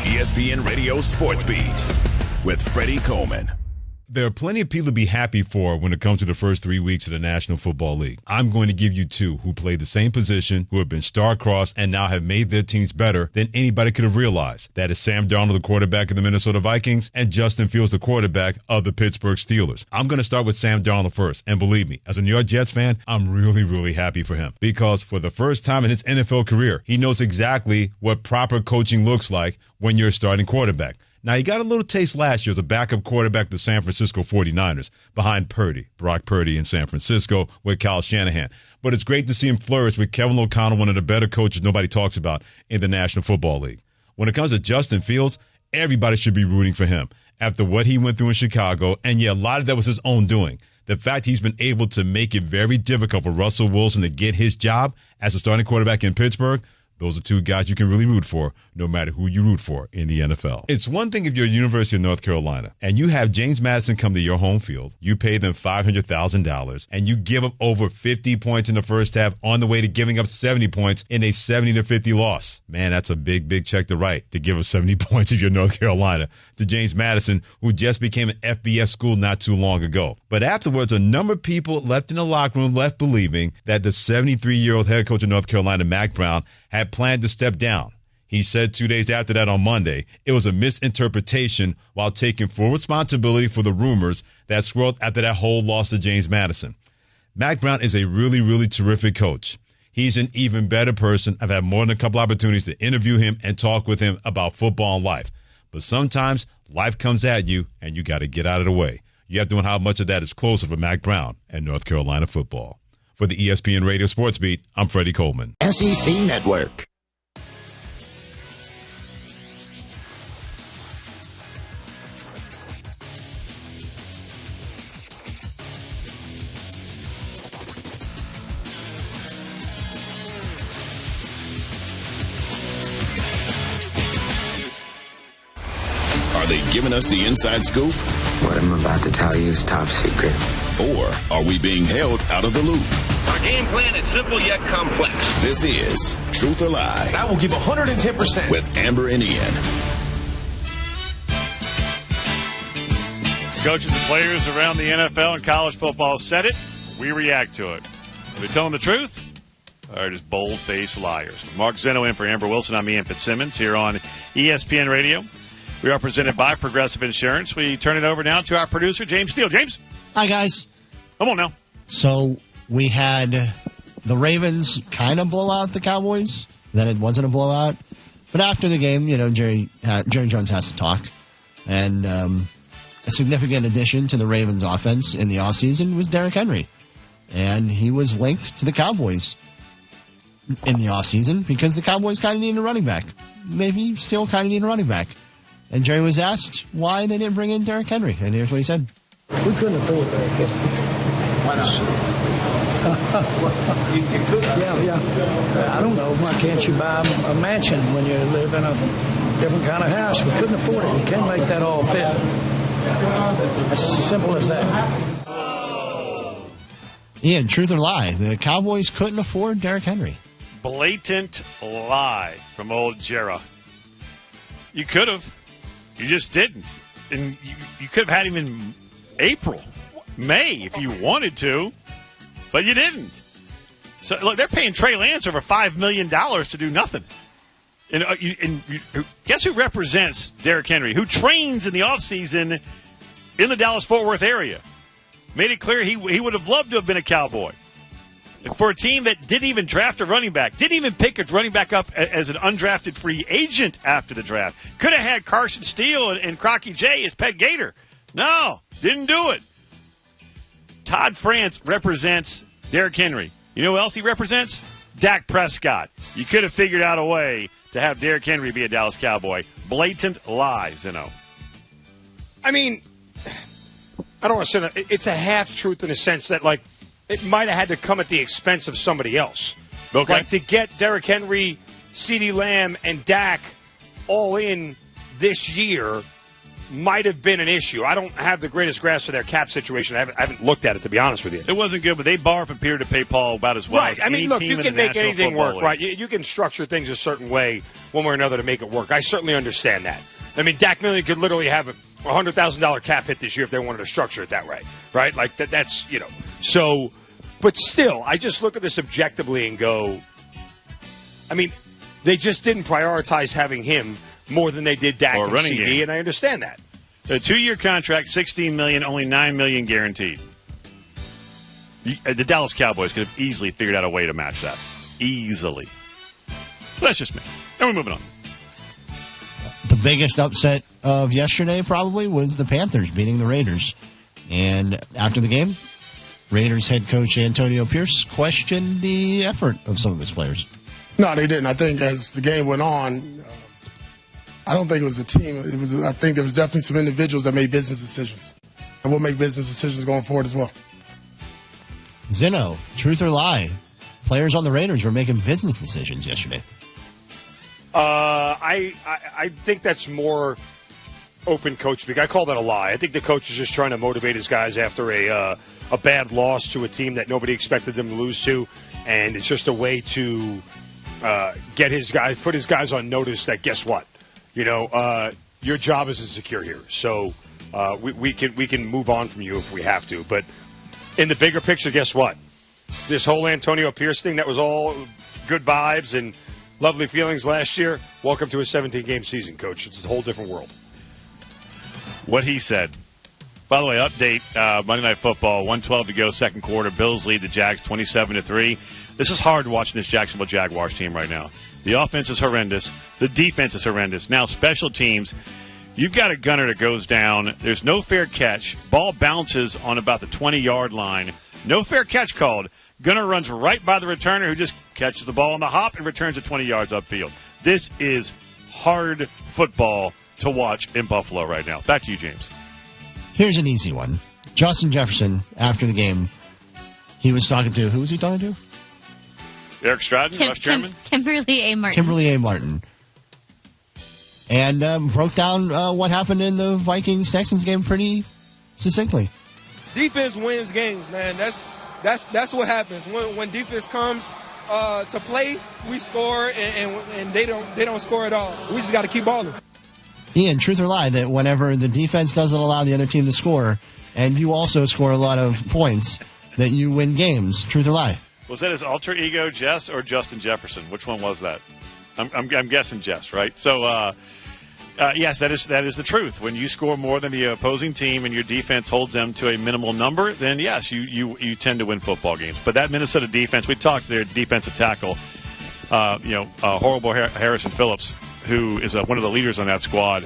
ESPN Radio Sports Beat with Freddie Coleman. There are plenty of people to be happy for when it comes to the first 3 weeks of the National Football League. I'm going to give you two who played the same position, who have been star-crossed, and now have made their teams better than anybody could have realized. That is Sam Darnold, the quarterback of the Minnesota Vikings, and Justin Fields, the quarterback of the Pittsburgh Steelers. I'm going to start with Sam Darnold first, and believe me, as a New York Jets fan, I'm really, really happy for him because for the first time in his NFL career, he knows exactly what proper coaching looks like when you're a starting quarterback. Now, he got a little taste last year as a backup quarterback of the San Francisco 49ers behind Brock Purdy in San Francisco with Kyle Shanahan. But it's great to see him flourish with Kevin O'Connell, one of the better coaches nobody talks about in the National Football League. When it comes to Justin Fields, everybody should be rooting for him after what he went through in Chicago. And yeah, a lot of that was his own doing. The fact he's been able to make it very difficult for Russell Wilson to get his job as a starting quarterback in Pittsburgh, those are two guys you can really root for, no matter who you root for in the NFL. It's one thing if you're University of North Carolina and you have James Madison come to your home field, you pay them $500,000, and you give up over 50 points in the first half on the way to giving up 70 points in a 70-50 loss. Man, that's a big, big check to write to give up 70 points if you're North Carolina to James Madison, who just became an FBS school not too long ago. But afterwards, a number of people left in the locker room left believing that the 73-year-old head coach of North Carolina, Mack Brown, had planned to step down. He said 2 days after that on Monday, it was a misinterpretation while taking full responsibility for the rumors that swirled after that whole loss to James Madison. Mack Brown is a really, really terrific coach. He's an even better person. I've had more than a couple opportunities to interview him and talk with him about football and life. But sometimes life comes at you and you got to get out of the way. You have to know how much of that is closer for Mack Brown and North Carolina football. For the ESPN Radio Sports Beat, I'm Freddie Coleman. SEC Network. giving us the inside scoop? What I'm about to tell you is top secret. Or are we being held out of the loop? Our game plan is simple yet complex. This is Truth or Lie. I will give 110%. With Amber and Ian. Coaches and players around the NFL and college football said it. We react to it. Are they telling the truth? Or just bold-faced liars? Mark Zeno in for Amber Wilson. I'm Ian Fitzsimmons here on ESPN Radio. We are presented by Progressive Insurance. We turn it over now to our producer, James Steele. James? Hi, guys. Come on now. So we had the Ravens kind of blow out the Cowboys. Then it wasn't a blowout. But after the game, Jerry Jones has to talk. And a significant addition to the Ravens offense in the offseason was Derrick Henry. And he was linked to the Cowboys in the offseason because the Cowboys kind of need a running back. Maybe still kind of need a running back. And Jerry was asked why they didn't bring in Derrick Henry. And here's what he said. We couldn't afford Derrick Henry. Why not? You could. Yeah. I don't know. Why can't you buy a mansion when you live in a different kind of house? We couldn't afford it. We can't make that all fit. It's as simple as that. Ian, truth or lie? The Cowboys couldn't afford Derrick Henry. Blatant lie from old Jera. You could have. You just didn't. And you could have had him in April, May, if you wanted to, but you didn't. So, look, they're paying Trey Lance over $5 million to do nothing. And guess who represents Derrick Henry, who trains in the offseason in the Dallas-Fort Worth area? Made it clear he would have loved to have been a Cowboy. For a team that didn't even draft a running back, didn't even pick a running back up as an undrafted free agent after the draft. Could have had Carson Steele and Crocky J as pet gator. No, didn't do it. Todd France represents Derrick Henry. You know who else he represents? Dak Prescott. You could have figured out a way to have Derrick Henry be a Dallas Cowboy. Blatant lies, I mean, I don't want to say it's a half-truth in a sense that, it might have had to come at the expense of somebody else. Okay. To get Derrick Henry, CeeDee Lamb, and Dak all in this year might have been an issue. I don't have the greatest grasp of their cap situation. I haven't looked at it, to be honest with you. It wasn't good, but they borrowed from Peter to pay Paul about as well. Right. As any look, team you in can the make National anything Football work, League. right? You can structure things a certain way, one way or another, to make it work. I certainly understand that. I mean, Dak Million could literally have a $100,000 cap hit this year if they wanted to structure it that way, right? That's. So, but still, I just look at this objectively and go, I mean, they just didn't prioritize having him more than they did Dak or and running CD, game. And I understand that. A 2-year contract, $16 million, only $9 million guaranteed. The Dallas Cowboys could have easily figured out a way to match that. Easily. But that's just me. And we're moving on. The biggest upset of yesterday probably was the Panthers beating the Raiders. And after the game, Raiders head coach Antonio Pierce questioned the effort of some of his players. No, they didn't. I think as the game went on, I don't think it was a team. I think there was definitely some individuals that made business decisions. And we'll make business decisions going forward as well. Zeno, truth or lie? Players on the Raiders were making business decisions yesterday. I think that's more open coach speak. I call that a lie. I think the coach is just trying to motivate his guys after a bad loss to a team that nobody expected them to lose to, and it's just a way to get his guys, put his guys on notice that guess what, your job is insecure here, so we can move on from you if we have to. But in the bigger picture, guess what? This whole Antonio Pierce thing that was all good vibes and lovely feelings last year. Welcome to a 17-game season, Coach. It's a whole different world. What he said. By the way, update, Monday Night Football, 1:12 to go, second quarter. Bills lead the Jags 27-3. This is hard watching this Jacksonville Jaguars team right now. The offense is horrendous. The defense is horrendous. Now, special teams, you've got a gunner that goes down. There's no fair catch. Ball bounces on about the 20-yard line. No fair catch called. Gunner runs right by the returner who just catches the ball on the hop and returns it 20 yards upfield. This is hard football to watch in Buffalo right now. Back to you, James. Here's an easy one. Justin Jefferson, after the game, he was talking to, who was he talking to? Eric Stratton, Rush Chairman? Kimberly A. Martin. Kimberly A. Martin. and broke down what happened in the Vikings-Texans game pretty succinctly. Defense wins games, man. That's what happens. When defense comes to play, we score, and they don't score at all. We just got to keep balling. Ian, truth or lie, that whenever the defense doesn't allow the other team to score, and you also score a lot of points, that you win games. Truth or lie? Was that his alter ego, Jess, or Justin Jefferson? Which one was that? I'm guessing Jess, right? So, yes, that is the truth. When you score more than the opposing team and your defense holds them to a minimal number, then yes, you tend to win football games. But that Minnesota defense, we talked to their defensive tackle, horrible Harrison Phillips, who is one of the leaders on that squad.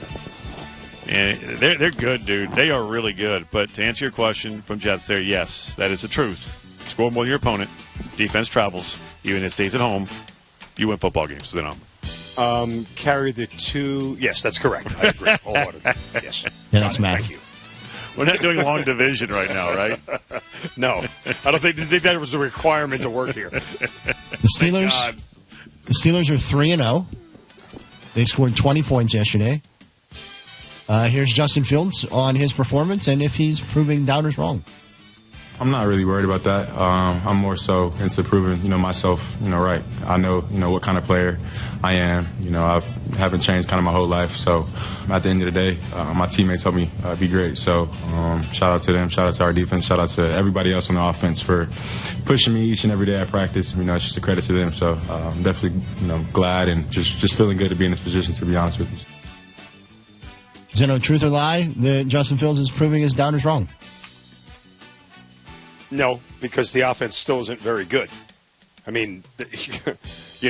And they're good, dude. They are really good. But to answer your question from Jets there, yes, that is the truth. Score more than your opponent. Defense travels. Even if it stays at home, you win football games at home. Carry the two. Yes, that's correct. I agree. Yes. Yeah, that's math. Thank you. We're not doing long division right now, right? No. I don't think that was a requirement to work here. The Steelers are 3-0. They scored 20 points yesterday. Here's Justin Fields on his performance and if he's proving doubters wrong. I'm not really worried about that. I'm more so into proving, myself, right. I know, what kind of player I am. I haven't changed kind of my whole life. So at the end of the day, my teammates help me be great. So shout out to them. Shout out to our defense. Shout out to everybody else on the offense for pushing me each and every day at practice. It's just a credit to them. So I'm definitely, glad and just feeling good to be in this position, to be honest with you. Is it no truth or lie that Justin Fields is proving his doubters wrong? No, because the offense still isn't very good. I mean, it's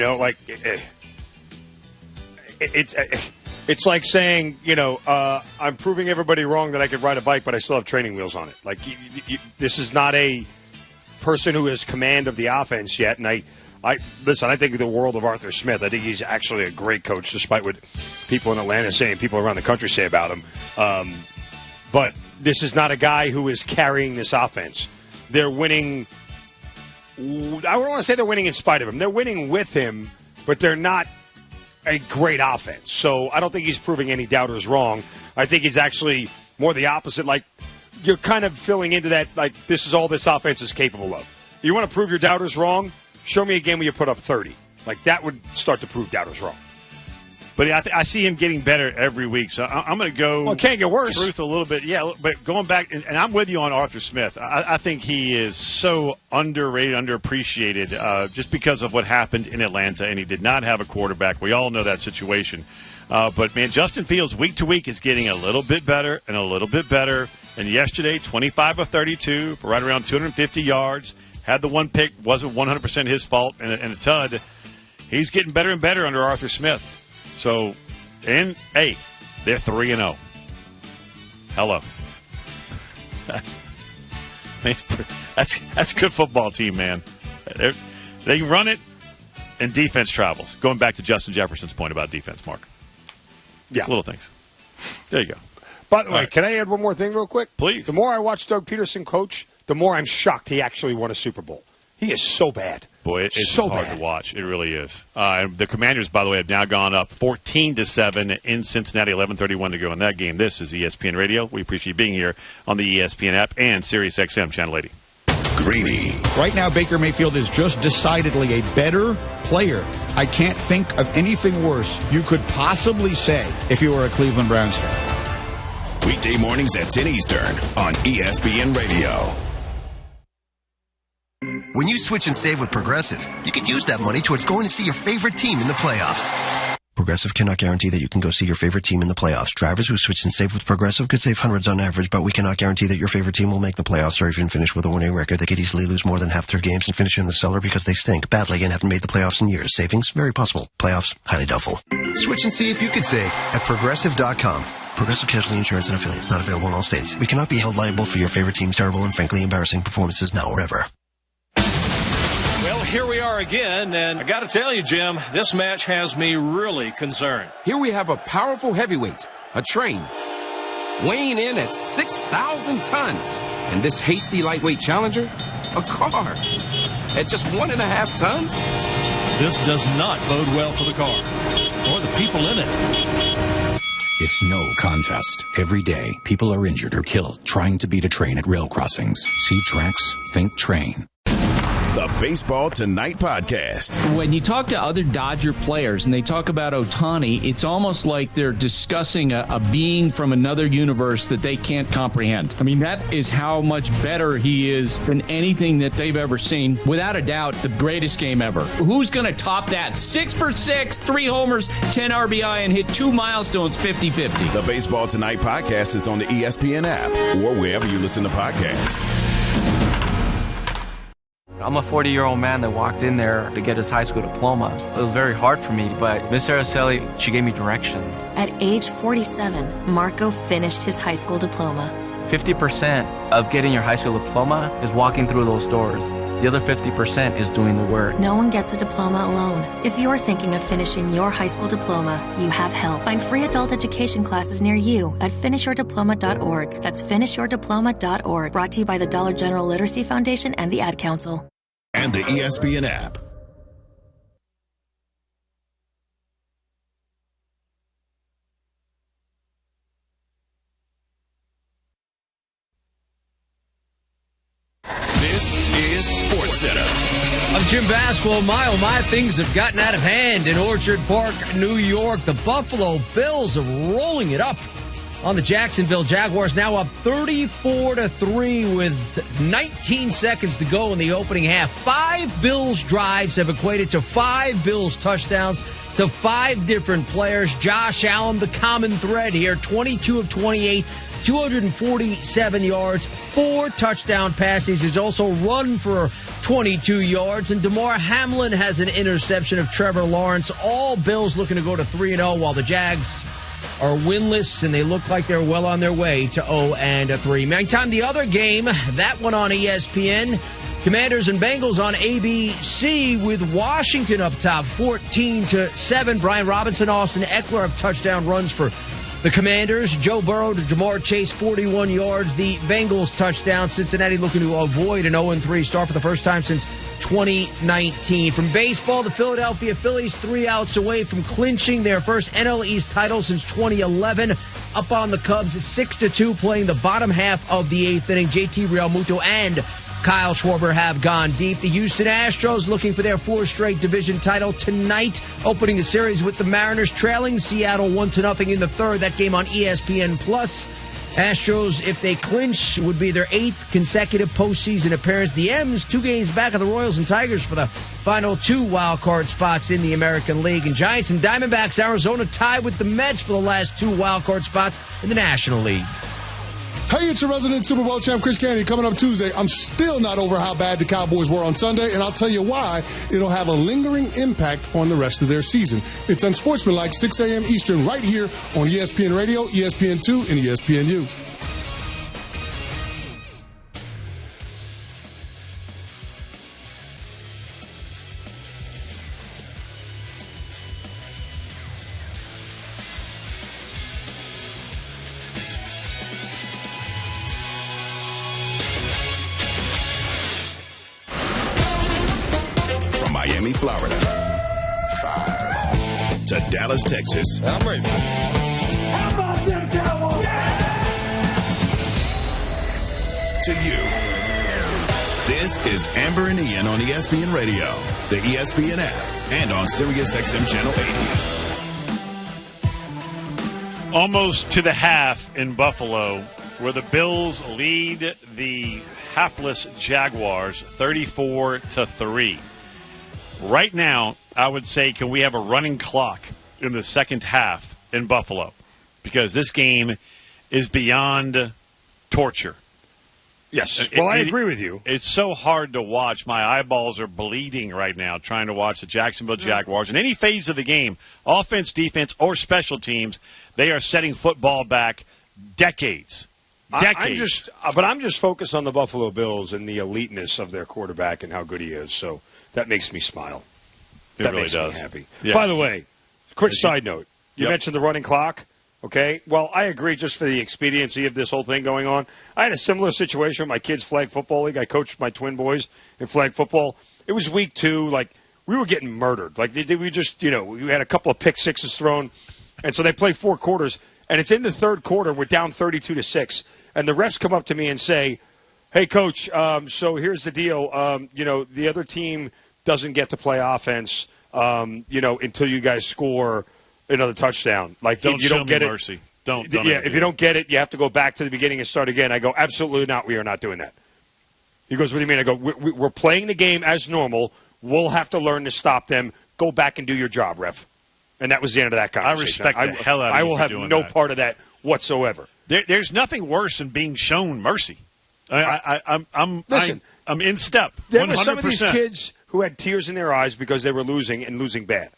like saying, I'm proving everybody wrong that I could ride a bike, but I still have training wheels on it. Like, this is not a person who has command of the offense yet. And I think the world of Arthur Smith. I think he's actually a great coach, despite what people in Atlanta say and people around the country say about him. But this is not a guy who is carrying this offense. They're winning. I don't want to say they're winning in spite of him. They're winning with him, but they're not a great offense. So I don't think he's proving any doubters wrong. I think it's actually more the opposite. Like, you're kind of filling into that, like, this is all this offense is capable of. You want to prove your doubters wrong? Show me a game where you put up 30. Like, that would start to prove doubters wrong. But I see him getting better every week. So I'm going to go. Well, it can't get worse. Truth a little bit. Yeah, but going back, and I'm with you on Arthur Smith. I think he is so underrated, underappreciated, just because of what happened in Atlanta, and he did not have a quarterback. We all know that situation. But, man, Justin Fields, week to week, is getting a little bit better and a little bit better. And yesterday, 25 of 32 for right around 250 yards. Had the one pick, wasn't 100% his fault, and a tud. He's getting better and better under Arthur Smith. So, and, hey, they're 3-0. Hello. That's a good football team, man. They can run it, and defense travels. Going back to Justin Jefferson's point about defense, Mark. Yeah. It's little things. There you go. By the way, can I add one more thing real quick? Please. The more I watch Doug Peterson coach, the more I'm shocked he actually won a Super Bowl. He is so bad. Boy, it's so hard bad to watch. It really is. The Commanders, by the way, have now gone up 14-7 in Cincinnati. 11:31 to go in that game. This is ESPN Radio. We appreciate you being here on the ESPN app and Sirius XM Channel 80. Greeny. Right now, Baker Mayfield is just decidedly a better player. I can't think of anything worse you could possibly say if you were a Cleveland Browns fan. Weekday mornings at 10 Eastern on ESPN Radio. When you switch and save with Progressive, you could use that money towards going to see your favorite team in the playoffs. Progressive cannot guarantee that you can go see your favorite team in the playoffs. Drivers who switch and save with Progressive could save hundreds on average, but we cannot guarantee that your favorite team will make the playoffs or even finish with a winning record. They could easily lose more than half their games and finish in the cellar because they stink badly and haven't made the playoffs in years. Savings? Very possible. Playoffs? Highly doubtful. Switch and see if you could save at Progressive.com. Progressive Casualty Insurance and Affiliates. Not available in all states. We cannot be held liable for your favorite team's terrible and frankly embarrassing performances now or ever. Well, here we are again, and I got to tell you, Jim, this match has me really concerned. Here we have a powerful heavyweight, a train, weighing in at 6,000 tons. And this hasty lightweight challenger, a car, at just 1.5 tons? This does not bode well for the car or the people in it. It's no contest. Every day, people are injured or killed trying to beat a train at rail crossings. See tracks, think train. The Baseball Tonight podcast. When you talk to other Dodger players and they talk about Ohtani, it's almost like they're discussing a being from another universe that they can't comprehend. I mean, that is how much better he is than anything that they've ever seen. Without a doubt, the greatest game ever. Who's going to top that? 6 for 6, 3 homers, 10 RBI, and hit 2 milestones 50-50. The Baseball Tonight podcast is on the ESPN app or wherever you listen to podcasts. I'm a 40-year-old man that walked in there to get his high school diploma. It was very hard for me, but Miss Araceli, she gave me direction. At age 47, Marco finished his high school diploma. 50% of getting your high school diploma is walking through those doors. The other 50% is doing the work. No one gets a diploma alone. If you're thinking of finishing your high school diploma, you have help. Find free adult education classes near you at finishyourdiploma.org. That's finishyourdiploma.org. Brought to you by the Dollar General Literacy Foundation and the Ad Council. And the ESPN app. This is SportsCenter. I'm Jim Basco. My things have gotten out of hand in Orchard Park, New York. The Buffalo Bills are rolling it up on the Jacksonville Jaguars, now up 34-3 with 19 seconds to go in the opening half. 5 Bills drives have equated to 5 Bills touchdowns to 5 different players. Josh Allen, the common thread here, 22 of 28, 247 yards, 4 touchdown passes. He's also run for 22 yards. And Damar Hamlin has an interception of Trevor Lawrence. All Bills looking to go to 3-0 while the Jags are winless, and they look like they're well on their way to 0-3. Meantime, the other game, that one on ESPN, Commanders and Bengals on ABC with Washington up top, 14-7. Brian Robinson, Austin Eckler have touchdown runs for the Commanders. Joe Burrow to Jamar Chase, 41 yards. The Bengals touchdown. Cincinnati looking to avoid an 0-3 start for the first time since 2019. From baseball, the Philadelphia Phillies 3 outs away from clinching their first NL East title since 2011. Up on the Cubs 6-2, playing the bottom half of the 8th inning. JT Realmuto and Kyle Schwarber have gone deep. The Houston Astros looking for their 4th straight division title tonight, opening the series with the Mariners trailing Seattle 1-0 in the 3rd. That game on ESPN+. Astros, if they clinch, would be their 8th consecutive postseason appearance. The M's 2 games back of the Royals and Tigers for the final 2 wild card spots in the American League. And Giants and Diamondbacks, Arizona tied with the Mets for the last 2 wild card spots in the National League. Hey, it's your resident Super Bowl champ, Chris Candy, coming up Tuesday. I'm still not over how bad the Cowboys were on Sunday, and I'll tell you why. It'll have a lingering impact on the rest of their season. It's Unsportsmanlike, 6 a.m. Eastern, right here on ESPN Radio, ESPN2, and ESPNU. Miami, Florida, to Dallas, Texas. I'm ready. How about them Cowboys? To you. This is Amber and Ian on ESPN Radio, the ESPN app, and on SiriusXM Channel 80. Almost to the half in Buffalo, where the Bills lead the hapless Jaguars 34-3. Right now, I would say, can we have a running clock in the second half in Buffalo? Because this game is beyond torture. Yes. Well, I agree with you. It's so hard to watch. My eyeballs are bleeding right now trying to watch the Jacksonville Jaguars. In any phase of the game, offense, defense, or special teams, they are setting football back decades. Decades. I'm just focused on the Buffalo Bills and the eliteness of their quarterback and how good he is. So that makes me smile. It that really makes does. me happy. Yeah. By the way, quick side note. You Yep. mentioned the running clock. Okay, well, I agree just for the expediency of this whole thing going on. I had a similar situation with my kids' flag football league. I coached my twin boys in flag football. It was week 2. Like, we were getting murdered. Like, we just, we had a couple of pick sixes thrown. And so they played 4 quarters. and it's in the third quarter. We're down 32-6, and the refs come up to me and say, "Hey, coach, so here's the deal. The other team doesn't get to play offense, until you guys score another touchdown. Like, don't if you show don't get me it, mercy. Don't if you don't get it, you have to go back to the beginning and start again." I go, "Absolutely not. We are not doing that." He goes, "What do you mean?" I go, "We're playing the game as normal. We'll have to learn to stop them. Go back and do your job, ref." And that was the end of that conversation. I respect the hell out of you. I will for have doing no that. part of that whatsoever. There's nothing worse than being shown mercy. Listen, I'm in step. There 100%. were some of these kids who had tears in their eyes because they were losing and losing bad.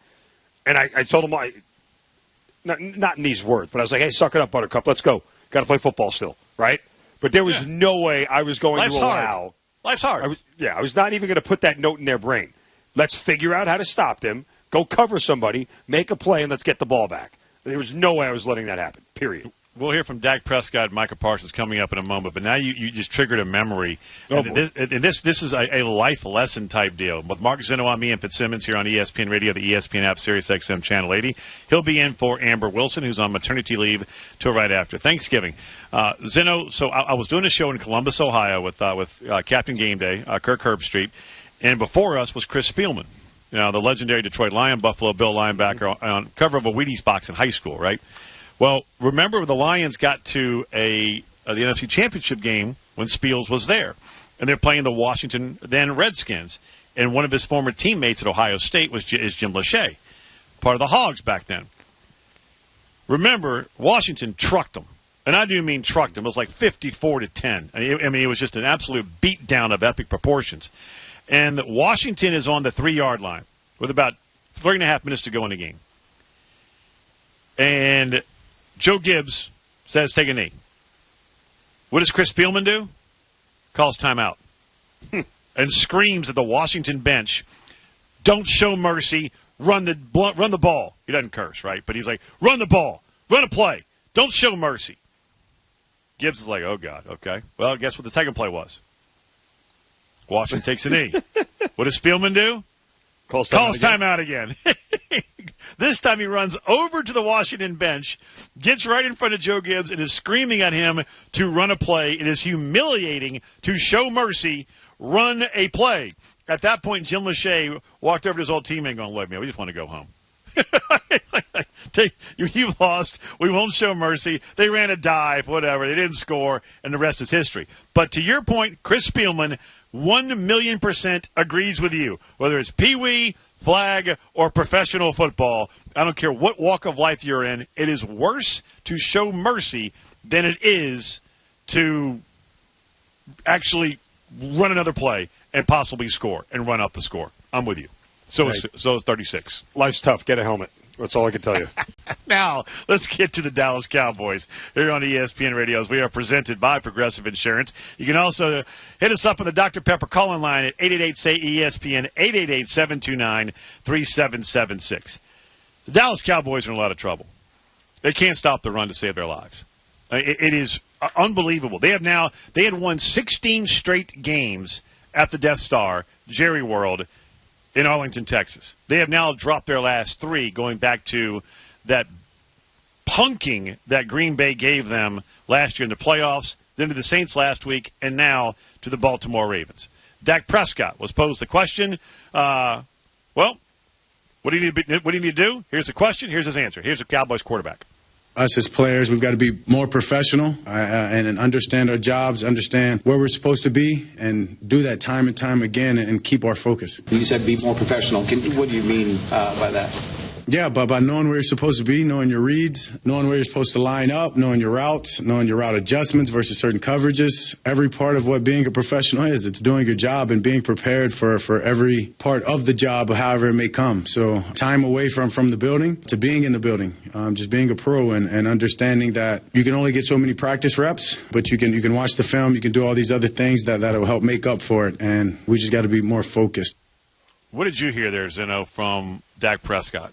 And I told them, not in these words, but I was like, "Hey, suck it up, Buttercup. Let's go. Got to play football still, right?" But there was no way I was going to allow. Life's hard. I was not even going to put that note in their brain. Let's figure out how to stop them. Go cover somebody, make a play, and let's get the ball back. There was no way I was letting that happen, period. We'll hear from Dak Prescott and Micah Parsons coming up in a moment, but now you just triggered a memory. This is a life lesson type deal. With Mark Zeno, I'm Ian Fitzsimmons here on ESPN Radio, the ESPN app, Sirius XM Channel 80. He'll be in for Amber Wilson, who's on maternity leave till right after Thanksgiving. Zeno, so I was doing a show in Columbus, Ohio with Captain Game Day, Kirk Herbstreit, and before us was Chris Spielman, the legendary Detroit Lion, Buffalo Bill linebacker on cover of a Wheaties box in high school, right? Well, remember the Lions got to the NFC Championship game when Spiels was there, and they're playing the Washington then Redskins, and one of his former teammates at Ohio State is Jim Lachey, part of the Hogs back then. Remember, Washington trucked them, and I do mean trucked them. It was like 54-10. I mean, it was just an absolute beatdown of epic proportions. And Washington is on the 3-yard line with about 3.5 minutes to go in the game. And Joe Gibbs says, "Take a knee." What does Chris Spielman do? Calls timeout and screams at the Washington bench, "Don't show mercy. Run the ball." He doesn't curse, right? But he's like, "Run the ball. Run a play. Don't show mercy." Gibbs is like, "Oh, God, okay." Well, guess what the second play was? Washington takes a knee. What does Spielman do? Calls timeout again. This time he runs over to the Washington bench, gets right in front of Joe Gibbs, and is screaming at him to run a play. It is humiliating to show mercy, run a play. At that point, Jim Lachey walked over to his old teammate going, "Look, man, we just want to go home. You lost. We won't show mercy." They ran a dive, whatever. They didn't score, and the rest is history. But to your point, Chris Spielman, 1,000,000% agrees with you. Whether it's Pee-wee, flag, or professional football, I don't care what walk of life you're in, it is worse to show mercy than it is to actually run another play and possibly score and run up the score. I'm with you. So is 36. Life's tough. Get a helmet. That's all I can tell you. Now, let's get to the Dallas Cowboys here on ESPN Radio as we are presented by Progressive Insurance. You can also hit us up on the Dr. Pepper call-in line at 888-SAY-ESPN, 888-729-3776. The Dallas Cowboys are in a lot of trouble. They can't stop the run to save their lives. It is unbelievable. They had won 16 straight games at the Death Star, Jerry World, in Arlington, Texas. They have now dropped their last 3, going back to that punking that Green Bay gave them last year in the playoffs, then to the Saints last week, and now to the Baltimore Ravens. Dak Prescott was posed the question, what do you need to do? Here's the question. Here's his answer. Here's the Cowboys quarterback. Us as players, we've got to be more professional and understand our jobs, understand where we're supposed to be, and do that time and time again and keep our focus. You said be more professional. What do you mean by that? Yeah, but by knowing where you're supposed to be, knowing your reads, knowing where you're supposed to line up, knowing your routes, knowing your route adjustments versus certain coverages. Every part of what being a professional is. It's doing your job and being prepared for every part of the job, however it may come. So time away from the building to being in the building, just being a pro and understanding that you can only get so many practice reps, but you can watch the film, you can do all these other things that will help make up for it, and we just got to be more focused. What did you hear there, Zeno, from Dak Prescott?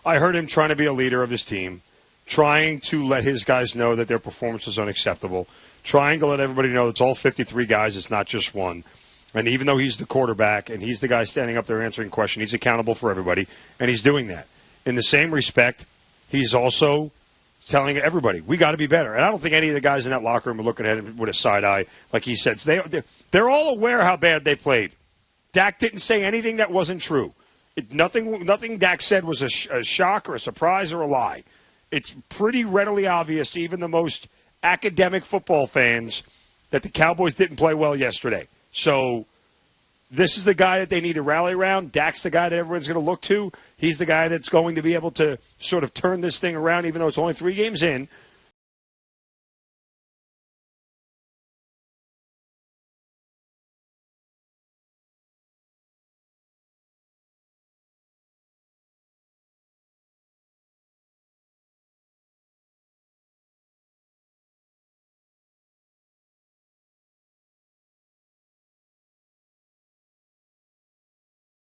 I heard him trying to be a leader of his team, trying to let his guys know that their performance is unacceptable, trying to let everybody know it's all 53 guys, it's not just one. And even though he's the quarterback and he's the guy standing up there answering questions, he's accountable for everybody, and he's doing that. In the same respect, he's also telling everybody, we got to be better. And I don't think any of the guys in that locker room are looking at him with a side eye, like he said. So they're all aware how bad they played. Dak didn't say anything that wasn't true. Nothing Dak said was a shock or a surprise or a lie. It's pretty readily obvious to even the most academic football fans that the Cowboys didn't play well yesterday. So this is the guy that they need to rally around. Dak's the guy that everyone's going to look to. He's the guy that's going to be able to sort of turn this thing around, even though it's only 3 games in.